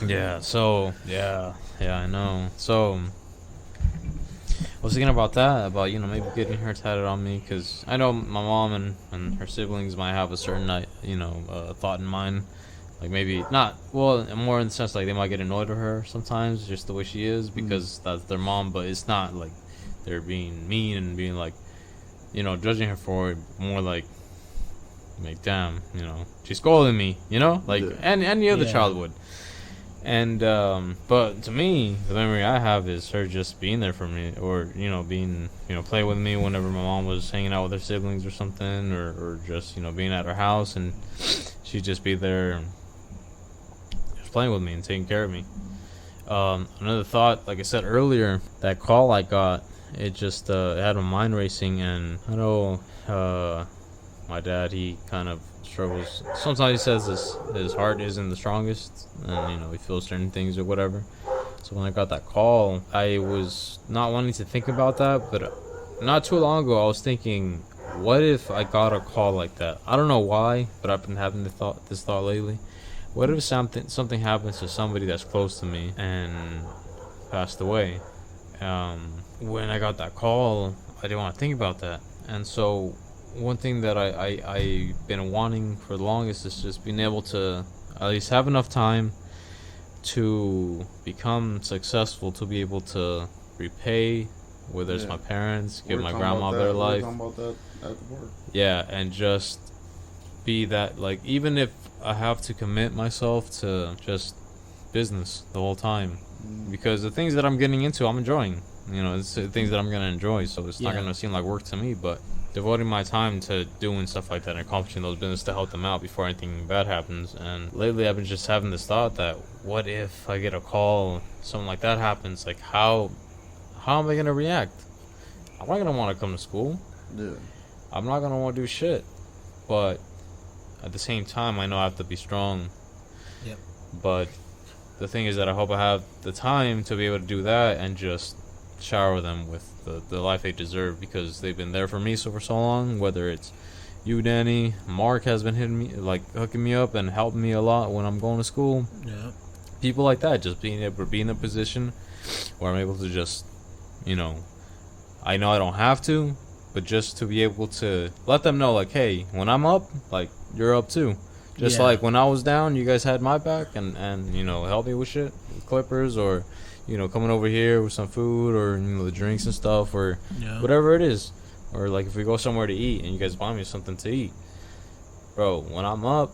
Yeah. So I know. So I was thinking about that, about maybe getting her tatted on me, because I know my mom and her siblings might have a certain thought in mind. Like maybe not, well, more in the sense like they might get annoyed with her sometimes, just the way she is, because that's their mom. But it's not like they're being mean and being like, judging her for it. More like damn, she's scolding me, like any other child would. And but to me, the memory I have is her just being there for me, or being play with me whenever my mom was hanging out with her siblings or something, or just being at her house, and she'd just be there just playing with me and taking care of me. Another thought, like I said earlier, that call I got, it just it had my mind racing. And I know my dad, he kind of struggles. Sometimes he says his heart isn't the strongest, and he feels certain things or whatever. So when I got that call, I was not wanting to think about that, but not too long ago I was thinking, what if I got a call like that? I don't know why, but I've been having this thought lately. What if something happens to somebody that's close to me and passed away? When I got that call, I didn't want to think about that. And so one thing that I've been wanting for the longest is just being able to at least have enough time to become successful, to be able to repay, whether it's my parents, give my grandma a better life. Yeah, and just be that, like, even if I have to commit myself to just business the whole time, because the things that I'm getting into, I'm enjoying. It's the things that I'm going to enjoy, so it's not going to seem like work to me, but devoting my time to doing stuff like that and accomplishing those business to help them out before anything bad happens. And lately I've been just having this thought that, what if I get a call, something like that happens, like how am I going to react? I'm not going to want to come to school. Yeah. I'm not going to want to do shit. But at the same time, I know I have to be strong. Yep. But the thing is that I hope I have the time to be able to do that and just shower them with the life they deserve, because they've been there for me for so long. Whether it's you, Danny, Mark has been hooking me up and helping me a lot when I'm going to school. Yeah. People like that, just being able to be in a position where I'm able to just, you know I don't have to, but just to be able to let them know, like, hey, when I'm up, like, you're up too. Just like when I was down, you guys had my back and help me with shit, with clippers, or, coming over here with some food, or, the drinks and stuff, or whatever it is. Or, like, if we go somewhere to eat and you guys buy me something to eat. Bro, when I'm up,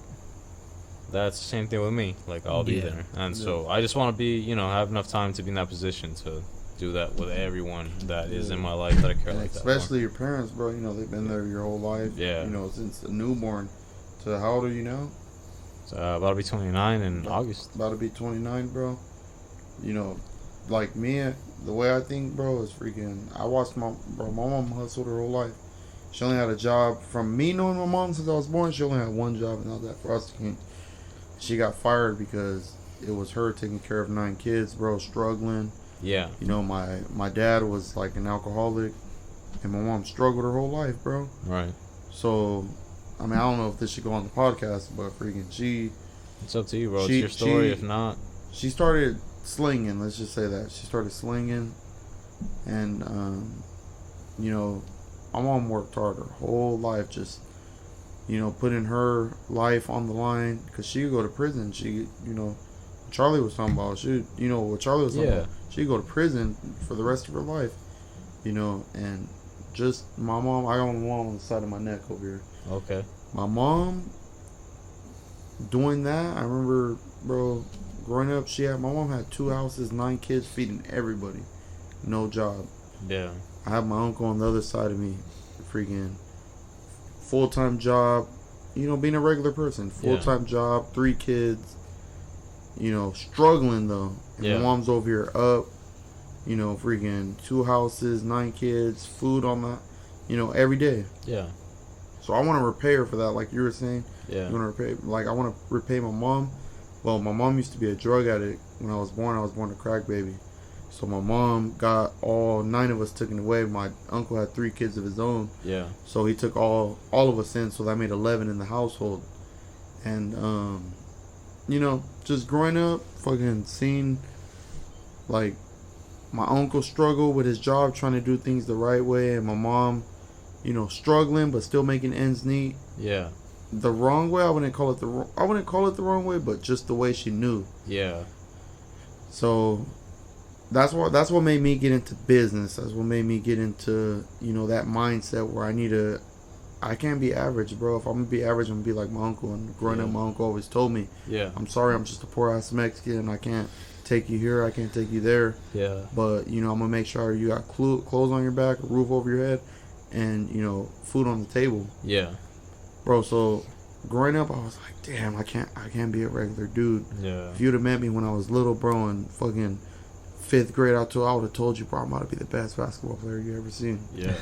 that's the same thing with me. Like, I'll be there. And so I just want to be, have enough time to be in that position to do that with everyone that is in my life that I care like that. Especially your parents, bro. They've been there your whole life. Yeah. Since a newborn. So how old are you now? About to be 29 in August. About to be 29, bro. Like me, the way I think, bro, is freaking. I watched my mom hustled her whole life. She only had a job. From me knowing my mom since I was born, she only had one job, and that was at Frosty King. She got fired because it was her taking care of 9 kids, bro, struggling. Yeah. My dad was like an alcoholic, and my mom struggled her whole life, bro. Right. So, I don't know if this should go on the podcast, but freaking it's up to you, bro. It's your story. If not, she started slinging. Let's just say that she started slinging, and my mom worked hard her whole life, just putting her life on the line, because she could go to prison. She, Charlie was talking about. What Charlie was talking about. She'd go to prison for the rest of her life, and just my mom. I got one on the side of my neck over here. Okay. My mom doing that. I remember, bro, growing up. My mom had 2 houses, 9 kids, feeding everybody, no job. Yeah. I have my uncle on the other side of me, freaking full-time job, being a regular person, full-time job, 3 kids, struggling though. And my mom's over here up, freaking 2 houses, 9 kids, food on the, every day. Yeah. So I want to repay her for that, like you were saying. Yeah. You want to repay, like I want to repay my mom. Well, my mom used to be a drug addict when I was born. I was born a crack baby. So my mom got all 9 of us taken away. My uncle had 3 kids of his own. Yeah. So he took all of us in. So that made 11 in the household. And just growing up, fucking seeing like my uncle struggle with his job, trying to do things the right way, and my mom, struggling but still making ends meet. Yeah. The wrong way, I wouldn't call it the wrong way, but just the way she knew. Yeah. So that's what made me get into business. That's what made me get into, that mindset where I can't be average, bro. If I'm gonna be average, I'm gonna be like my uncle. And growing up, my uncle always told me, I'm sorry, I'm just a poor ass Mexican. I can't take you here, I can't take you there. Yeah. But I'm gonna make sure you got clothes on your back, a roof over your head, and food on the table. Yeah. Bro, so growing up, I was like, damn, I can't be a regular dude. Yeah. If you'd have met me when I was little, bro, in fucking 5th grade, I would have told you, bro, I'm about to be the best basketball player you ever seen. Yeah.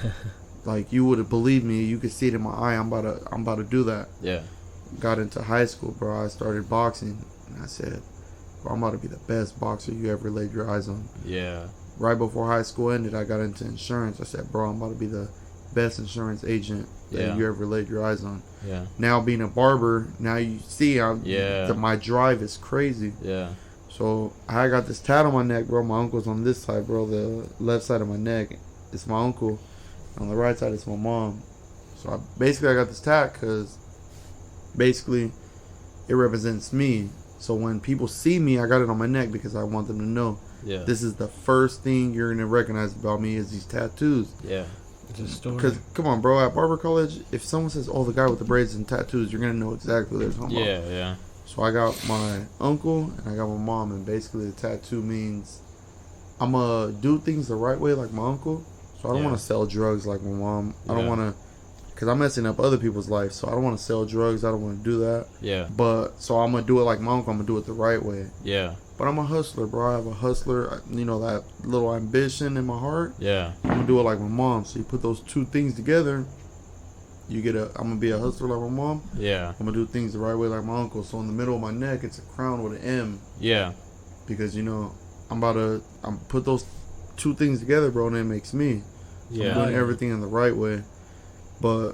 Like, you would have believed me. You could see it in my eye. I'm about to do that. Yeah. Got into high school, bro. I started boxing, and I said, bro, I'm about to be the best boxer you ever laid your eyes on. Yeah. Right before high school ended, I got into insurance. I said, bro, I'm about to be the best insurance agent that you ever laid your eyes on. Yeah. Now being a barber, now you see my drive is crazy. Yeah. So I got this tat on my neck, bro. My uncle's on this side, bro. The left side of my neck, it's my uncle. On the right side, it's my mom. So I got this tat because basically it represents me. So when people see me, I got it on my neck because I want them to know. Yeah. This is the first thing you're gonna recognize about me is these tattoos. Yeah. It's a story. Because come on, bro, at barber college, if someone says, "Oh, the guy with the braids and tattoos," you're gonna know exactly what they're talking about. Yeah, yeah. So I got my uncle and I got my mom, and basically the tattoo means I'm gonna do things the right way, like my uncle. So I don't want to sell drugs like my mom. I don't want to, because I'm messing up other people's life. So I don't want to sell drugs. I don't want to do that. Yeah. But so I'm gonna do it like my uncle. I'm gonna do it the right way. Yeah. But I'm a hustler, bro. I have a hustler. That little ambition in my heart. Yeah. I'm gonna do it like my mom. So you put those two things together, you get I'm gonna be a hustler like my mom. Yeah. I'm gonna do things the right way like my uncle. So in the middle of my neck, it's a crown with an M. Yeah. Because I'm put those two things together, bro, and it makes me. So I'm doing everything in the right way. But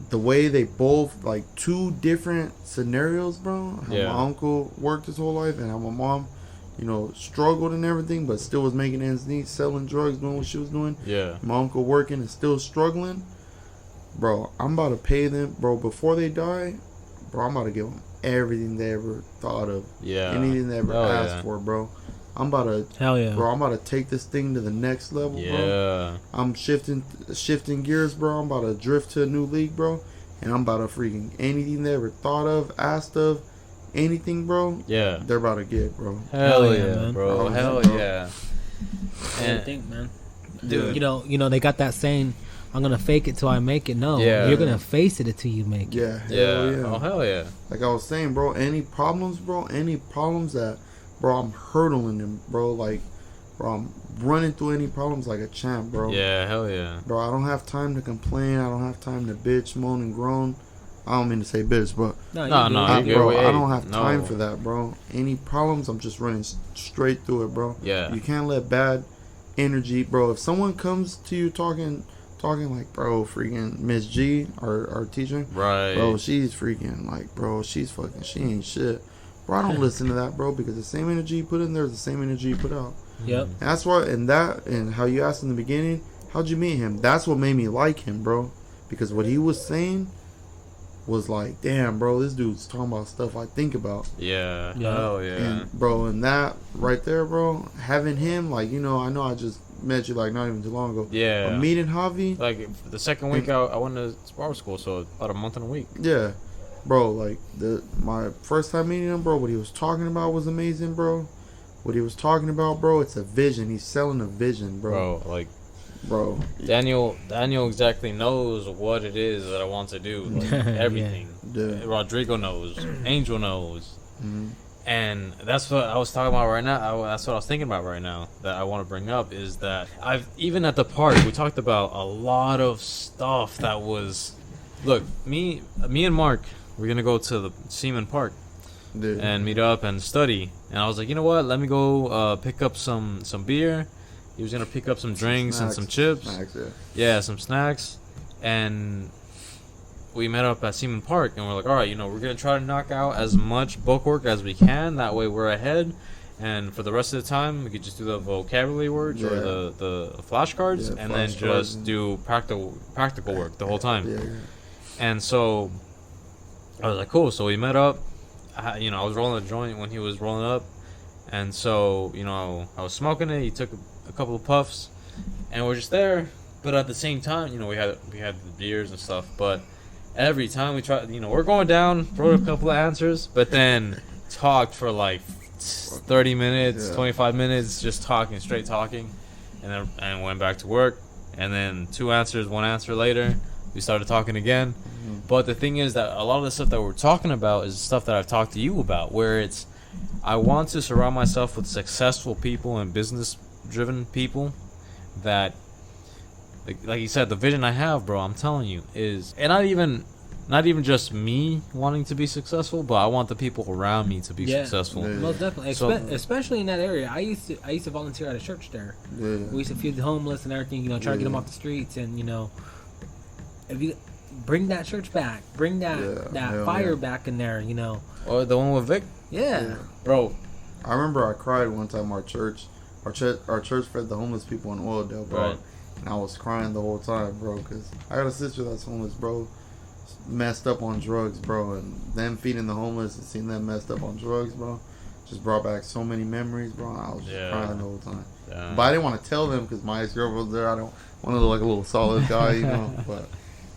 the way they both, like, 2 different scenarios, bro. How my uncle worked his whole life and how my mom, struggled and everything, but still was making ends meet, selling drugs, doing what she was doing. Yeah. My uncle working and still struggling. Bro, I'm about to pay them, bro, before they die. Bro, I'm about to give them everything they ever thought of. Yeah. Anything they ever asked for, bro. I'm about to, hell yeah, bro. I'm about to take this thing to the next level, bro. Yeah. I'm shifting gears, bro. I'm about to drift to a new league, bro. And I'm about to freaking anything they ever thought of, asked of, anything, bro. Yeah. They're about to get, bro. Hell yeah, man. Bro. Hell yeah. And I think, man, dude. You know, they got that saying, "I'm gonna fake it till I make it." No, you're gonna face it until you make it. Yeah. Hell yeah. Oh hell yeah. Like I was saying, bro. Any problems that. Bro, I'm hurdling them, bro. Like, bro, I'm running through any problems like a champ, bro. Yeah, hell yeah. Bro, I don't have time to complain. I don't have time to bitch, moan, and groan. I don't mean to say bitch, but... No, bro, I don't have time for that, bro. Any problems, I'm just running straight through it, bro. Yeah. You can't let bad energy... Bro, if someone comes to you talking like, bro, freaking Miss G, our teacher... Right. Bro, she's freaking, like, bro, she ain't shit. Bro, I don't listen to that, bro, because the same energy you put in there is the same energy you put out. Yep. And that's why, and how you asked in the beginning, how'd you meet him? That's what made me like him, bro. Because what he was saying was like, damn, bro, this dude's talking about stuff I think about. Yeah. Oh, yeah. And, bro, and that right there, bro, having him, like, I know I just met you, like, not even too long ago. Yeah. But meeting Javi. Like, the second week I went to barber school, so about a month and a week. Yeah. Bro, like, my first time meeting him, bro, what he was talking about was amazing, bro. What he was talking about, bro, it's a vision. He's selling a vision, bro. Bro, like... Bro. Daniel exactly knows what it is that I want to do. Like, everything. Yeah. Rodrigo knows. Angel knows. Mm-hmm. And that's what I was talking about right now. That's what I was thinking about right now that I want to bring up is that even at the park, we talked about a lot of stuff that was... Look, me and Mark... We're going to go to the Seaman Park and meet up and study. And I was like, you know what? Let me go pick up some beer. He was going to pick up some drinks and some chips. Snacks, yeah, some snacks. And we met up at Seaman Park. And we're like, all right, we're going to try to knock out as much book work as we can. That way we're ahead. And for the rest of the time, we could just do the vocabulary words or the flashcards. And then just do practical work the whole time. Yeah. And so... I was like, cool. So we met up. I was rolling a joint when he was rolling up. And so, I was smoking it. He took a couple of puffs. And we're just there. But at the same time, we had the beers and stuff. But every time we tried, we're going down, wrote a couple of answers. But then talked for like 30 minutes, 25 minutes, just straight talking. And went back to work. And then 2 answers, 1 answer later, we started talking again. But the thing is that a lot of the stuff that we're talking about is stuff that I've talked to you about, where I want to surround myself with successful people and business-driven people that, like you said, the vision I have, bro, I'm telling you, is, and not even just me wanting to be successful, but I want the people around me to be successful. Yeah. Most definitely, especially in that area. I used to volunteer at a church there. Yeah. We used to feed the homeless and everything, try to get them off the streets, and if you bring that church back, bring that fire back in there, Or the one with Vic? Yeah. Bro. I remember I cried one time. Our church fed the homeless people in Oildale, bro. Right. And I was crying the whole time, bro, because I got a sister that's homeless, bro, messed up on drugs, bro, and them feeding the homeless and seeing them messed up on drugs, bro, just brought back so many memories, bro. I was just crying the whole time. Yeah. But I didn't want to tell them because my ex-girlfriend was there. I don't want to look like a little solid guy, but...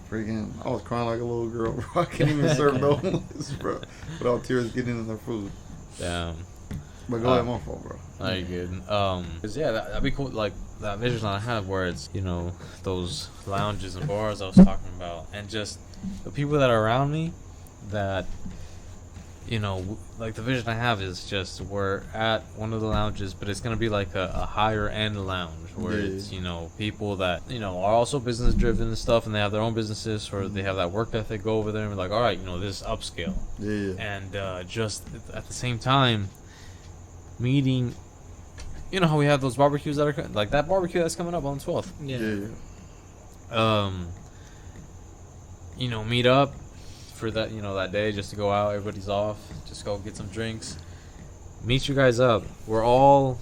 Freaking, I was crying like a little girl, bro. I can't even serve the homeless, bro, without tears getting in their food. Damn. But go ahead, my fault, bro. Are you good? Cause that'd be cool. Like that vision I have, where it's those lounges and bars I was talking about, and just the people that are around me, that like the vision I have is just we're at one of the lounges, but it's gonna be like a higher end lounge where it's people that are also business driven and stuff, and they have their own businesses, or they have that work ethic. Go over there and be like, all right, this is upscale. And just at the same time, meeting. How we have those barbecues that are like that barbecue that's coming up on the 12th. Meet up for that that day, just to go out. Everybody's off, just go get some drinks, meet you guys up. We're all.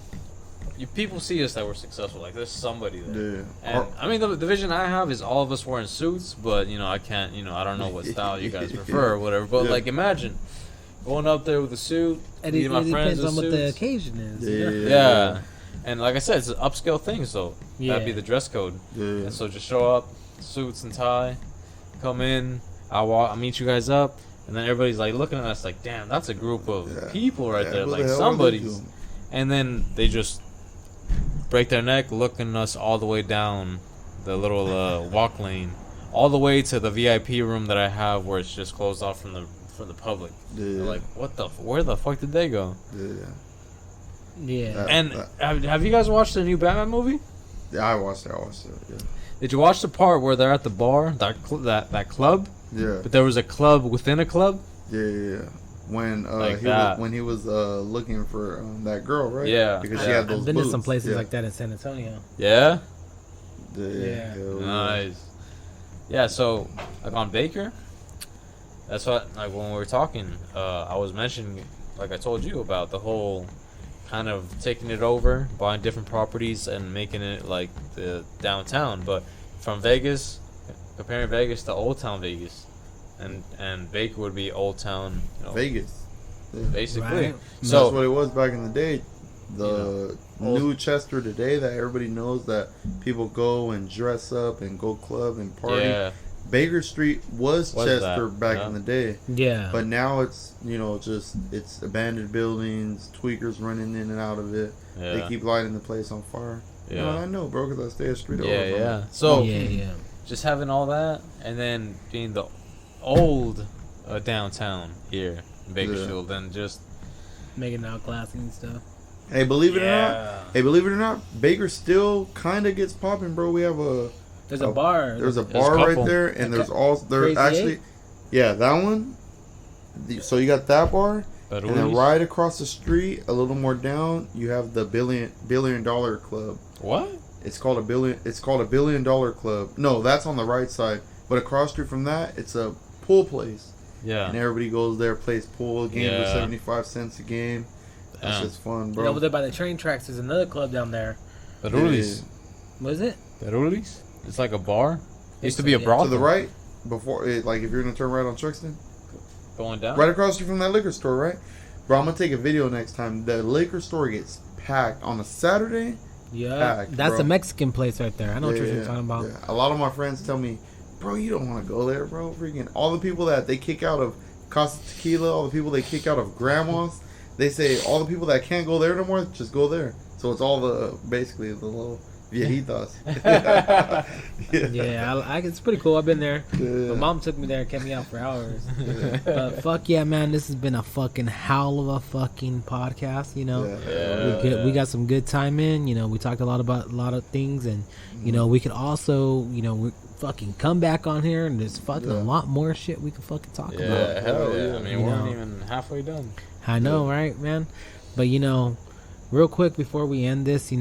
People see us that we're successful. Like there's somebody there. Yeah. And I mean, the vision I have is all of us wearing suits, but I can't. I don't know what style you guys prefer or whatever. But like, imagine going up there with a suit. And it depends on what the occasion is. Yeah. And like I said, it's an upscale thing, so that'd be the dress code. Yeah. And so just show up, suits and tie, come in. I'll meet you guys up, and then everybody's like looking at us like, damn, that's a group of people right there, like somebody's. And then they just break their neck, looking us all the way down the little walk lane, all the way to the VIP room that I have, where it's just closed off from the public. Yeah. They're like, where the fuck did they go? Yeah. And have you guys watched the new Batman movie? Yeah, I watched it. Yeah. Did you watch the part where they're at the bar, that club? Yeah. But there was a club within a club. Yeah. When he was looking for that girl, right? Yeah. Because she had those I've been boots. to some places like that in San Antonio. Yeah. Yeah. Nice. Yeah. So like on Baker, that's what when we were talking, I was mentioning, like I told you about the whole kind of taking it over, buying different properties and making it like the downtown, but from Vegas, comparing Vegas to Old Town Vegas. And Baker would be Old Town, Vegas, basically. Right. So that's what it was back in the day. The new Chester today that everybody knows that people go and dress up and go club and party. Yeah. Baker Street was Chester back in the day. Yeah. But now it's it's abandoned buildings, tweakers running in and out of it. Yeah. They keep lighting the place on fire. Yeah. I know, bro, because I stay a street over. Yeah. So just having all that, and then being the old downtown here in Bakersfield, and just making it out classy and stuff. Hey, believe it or not, Baker still kind of gets popping, bro. We have there's a bar. There's a bar right there, and there's actually, that one. So you got that bar, and then right across the street, a little more down, you have the billion dollar club. What? It's called a $1 billion club. No, that's on the right side. But across street from that, it's a pool place. Yeah. And everybody goes there, plays pool. Games are 75 cents a game. That's just fun, bro. Over there by the train tracks, there's another club down there. Perulis. What is it? Perulis? It's like a bar. It used to be a brothel. To the right, before if you're gonna turn right on Truxton, going down. Right across from that liquor store, right? Bro, I'm gonna take a video next time. The liquor store gets packed on a Saturday. Yeah, that's a Mexican place right there. I know what you're talking about. Yeah. A lot of my friends tell me, bro, you don't want to go there, bro. Freaking all the people that they kick out of Casa Tequila, all the people they kick out of Grandma's, they say all the people that can't go there no more, just go there. So it's all basically the little viejitas. It's pretty cool. I've been there. Yeah. My mom took me there and kept me out for hours. Yeah. But fuck yeah, man, this has been a fucking howl of a fucking podcast. We got some good time in. We talked about a lot of things, and we could also we fucking come back on here, and there's fucking a lot more shit we can fucking talk about. Yeah, hell yeah. I mean, we weren't even halfway done. I know, right, man? But real quick before we end this,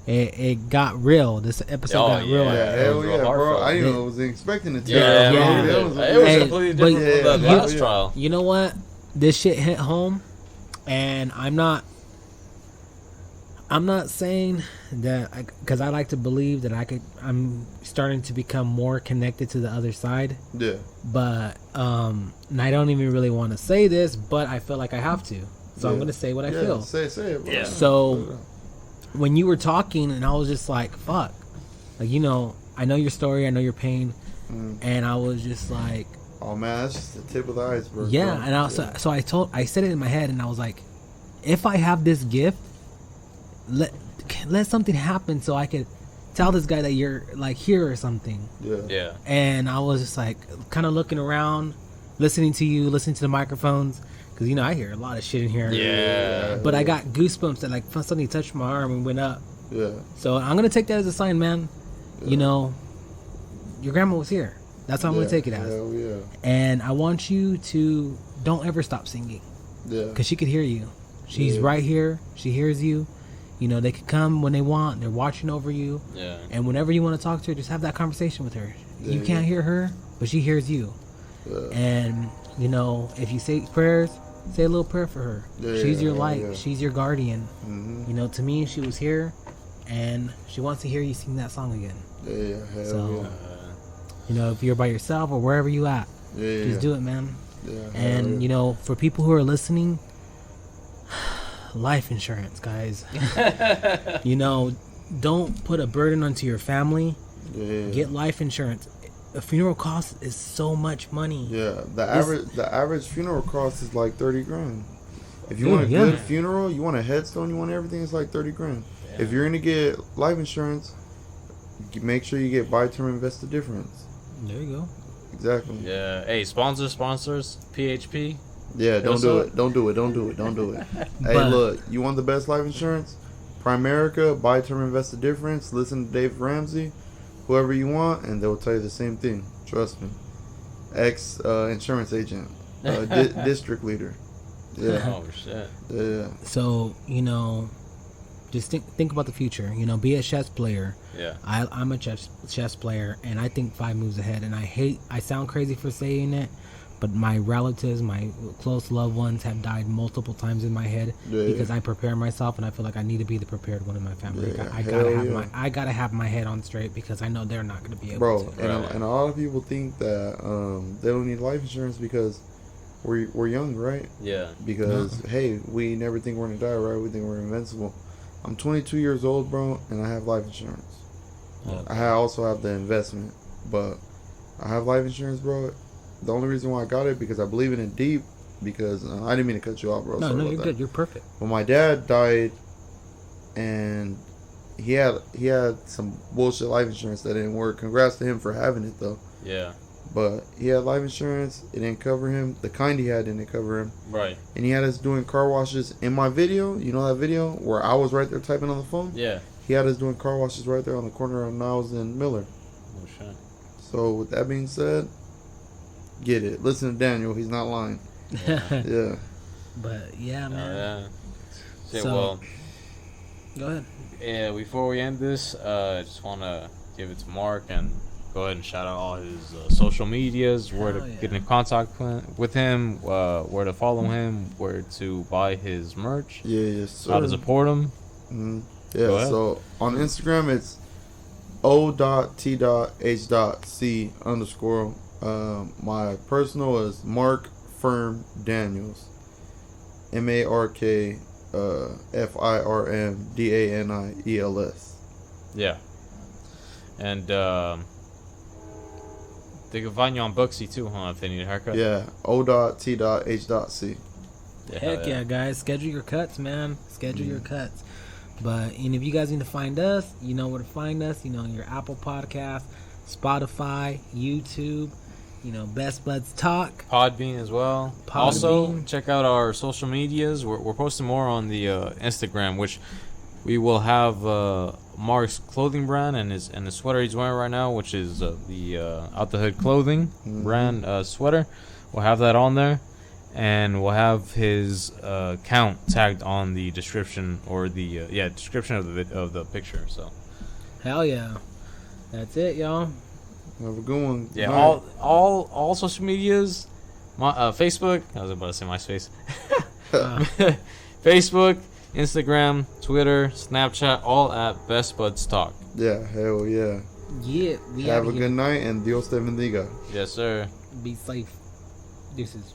it got real. This episode got real. Hell yeah, bro. I didn't know I was expecting it to. It was completely different from the last trial. You know what? This shit hit home, and I'm not saying that because I like to believe that I'm starting to become more connected to the other side. Yeah. But and I don't even really want to say this, but I feel like I have to. So I'm gonna say what I feel. Say it. Bro. Yeah. So when you were talking, and I was just like, "Fuck," I know your story, I know your pain, and I was just like, "Oh man, that's just the tip of the iceberg." Yeah, bro. And I said it in my head, and I was like, if I have this gift, let something happen so I could tell this guy that you're like here or something. Yeah. And I was just like kind of looking around, listening to the microphones. Because, I hear a lot of shit in here. Yeah. But I got goosebumps that, something touched my arm and went up. Yeah. So I'm going to take that as a sign, man. Yeah. Your grandma was here. That's how I'm going to take it as. Hell yeah. And I want you to don't ever stop singing. Yeah. Because she could hear you. She's right here. She hears you. They could come when they want. They're watching over you. Yeah. And whenever you want to talk to her, just have that conversation with her. Yeah, you can't hear her, but she hears you. Yeah. And, if you say prayers, say a little prayer for her. She's your light. She's your guardian. You know, to me, she was here, and she wants to hear you sing that song again. So, you know, if you're by yourself or wherever you at, just do it, man. And you know, for people who are listening, life insurance, guys. You know, don't put a burden onto your family. Get life insurance. A funeral cost is so much money. The average funeral cost is like 30 grand. If you want a good funeral, you want a headstone, you want everything, it's like 30 grand. If you're gonna get life insurance, make sure you get buy term invest the difference. There you go. Exactly. Yeah. Hey, sponsors, PHP. Yeah, don't do it. Hey, look, you want the best life insurance? Primerica, buy term invest the difference. Listen to Dave Ramsey, whoever you want, and they'll tell you the same thing. Trust me. Insurance agent, district leader. Yeah. Oh shit. Yeah. So, you know, just think about the future. You know, be a chess player. Yeah. I'm a chess player, and I think 5 moves ahead. And I sound crazy for saying it, but my relatives, my close loved ones have died multiple times in my head because I prepare myself, and I feel like I need to be the prepared one in my family. I gotta have my head on straight because I know they're not gonna be able to. And a lot of people think that they don't need life insurance because we're young, right? Yeah. Because hey, we never think we're gonna die, right? We think we're invincible. I'm 22 years old, bro, and I have life insurance. I also have the investment, but I have life insurance, bro. The only reason why I got it because I believe in it deep. Because I didn't mean to cut you off, bro. No, you're good. You're perfect. When my dad died, and he had some bullshit life insurance that didn't work. Congrats to him for having it though. Yeah. But he had life insurance. It didn't cover him. The kind he had didn't cover him. Right. And he had us doing car washes in my video. You know that video where I was right there typing on the phone? Yeah. He had us doing car washes right there on the corner of Niles and Miller. Oh shit. So with that being said, get it. Listen to Daniel. He's not lying. Yeah. But yeah, man. Yeah. Shit, So- well, Go ahead. yeah. Before we end this, I just want to give it to Mark and go ahead and shout out all his social medias, where to get in contact with him, where to follow him, where to buy his merch, Yes, sir. how to support him. Mm-hmm. Go Yeah, ahead. so on Instagram it's o.t.h.c_. My personal is Mark Firm Daniels. MarkFirmDaniels. Yeah. And they can find you on Booksy too, huh? If they need a haircut. Yeah, o.t.h.c. Heck yeah, guys. Schedule your cuts, man. Schedule your cuts. But, and if you guys need to find us, you know where to find us. You know, your Apple Podcast, Spotify, YouTube, you know, Best Buds Talk. Podbean as well. Also, check out our social medias. We're posting more on the Instagram, which we will have Mark's clothing brand and his sweater he's wearing right now, which is the Out the Hood clothing brand sweater. We'll have that on there, and we'll have his account tagged on the description or the description of the picture. So, Hell yeah, that's it, y'all. Have a good one. yeah, Night. all social medias, Facebook. I was about to say MySpace. Facebook, Instagram, Twitter, Snapchat, all at Best Buds Talk. Yeah, hell yeah. Yeah, we Have a good night and Dios te bendiga. Yes, sir. Be safe. Deuces.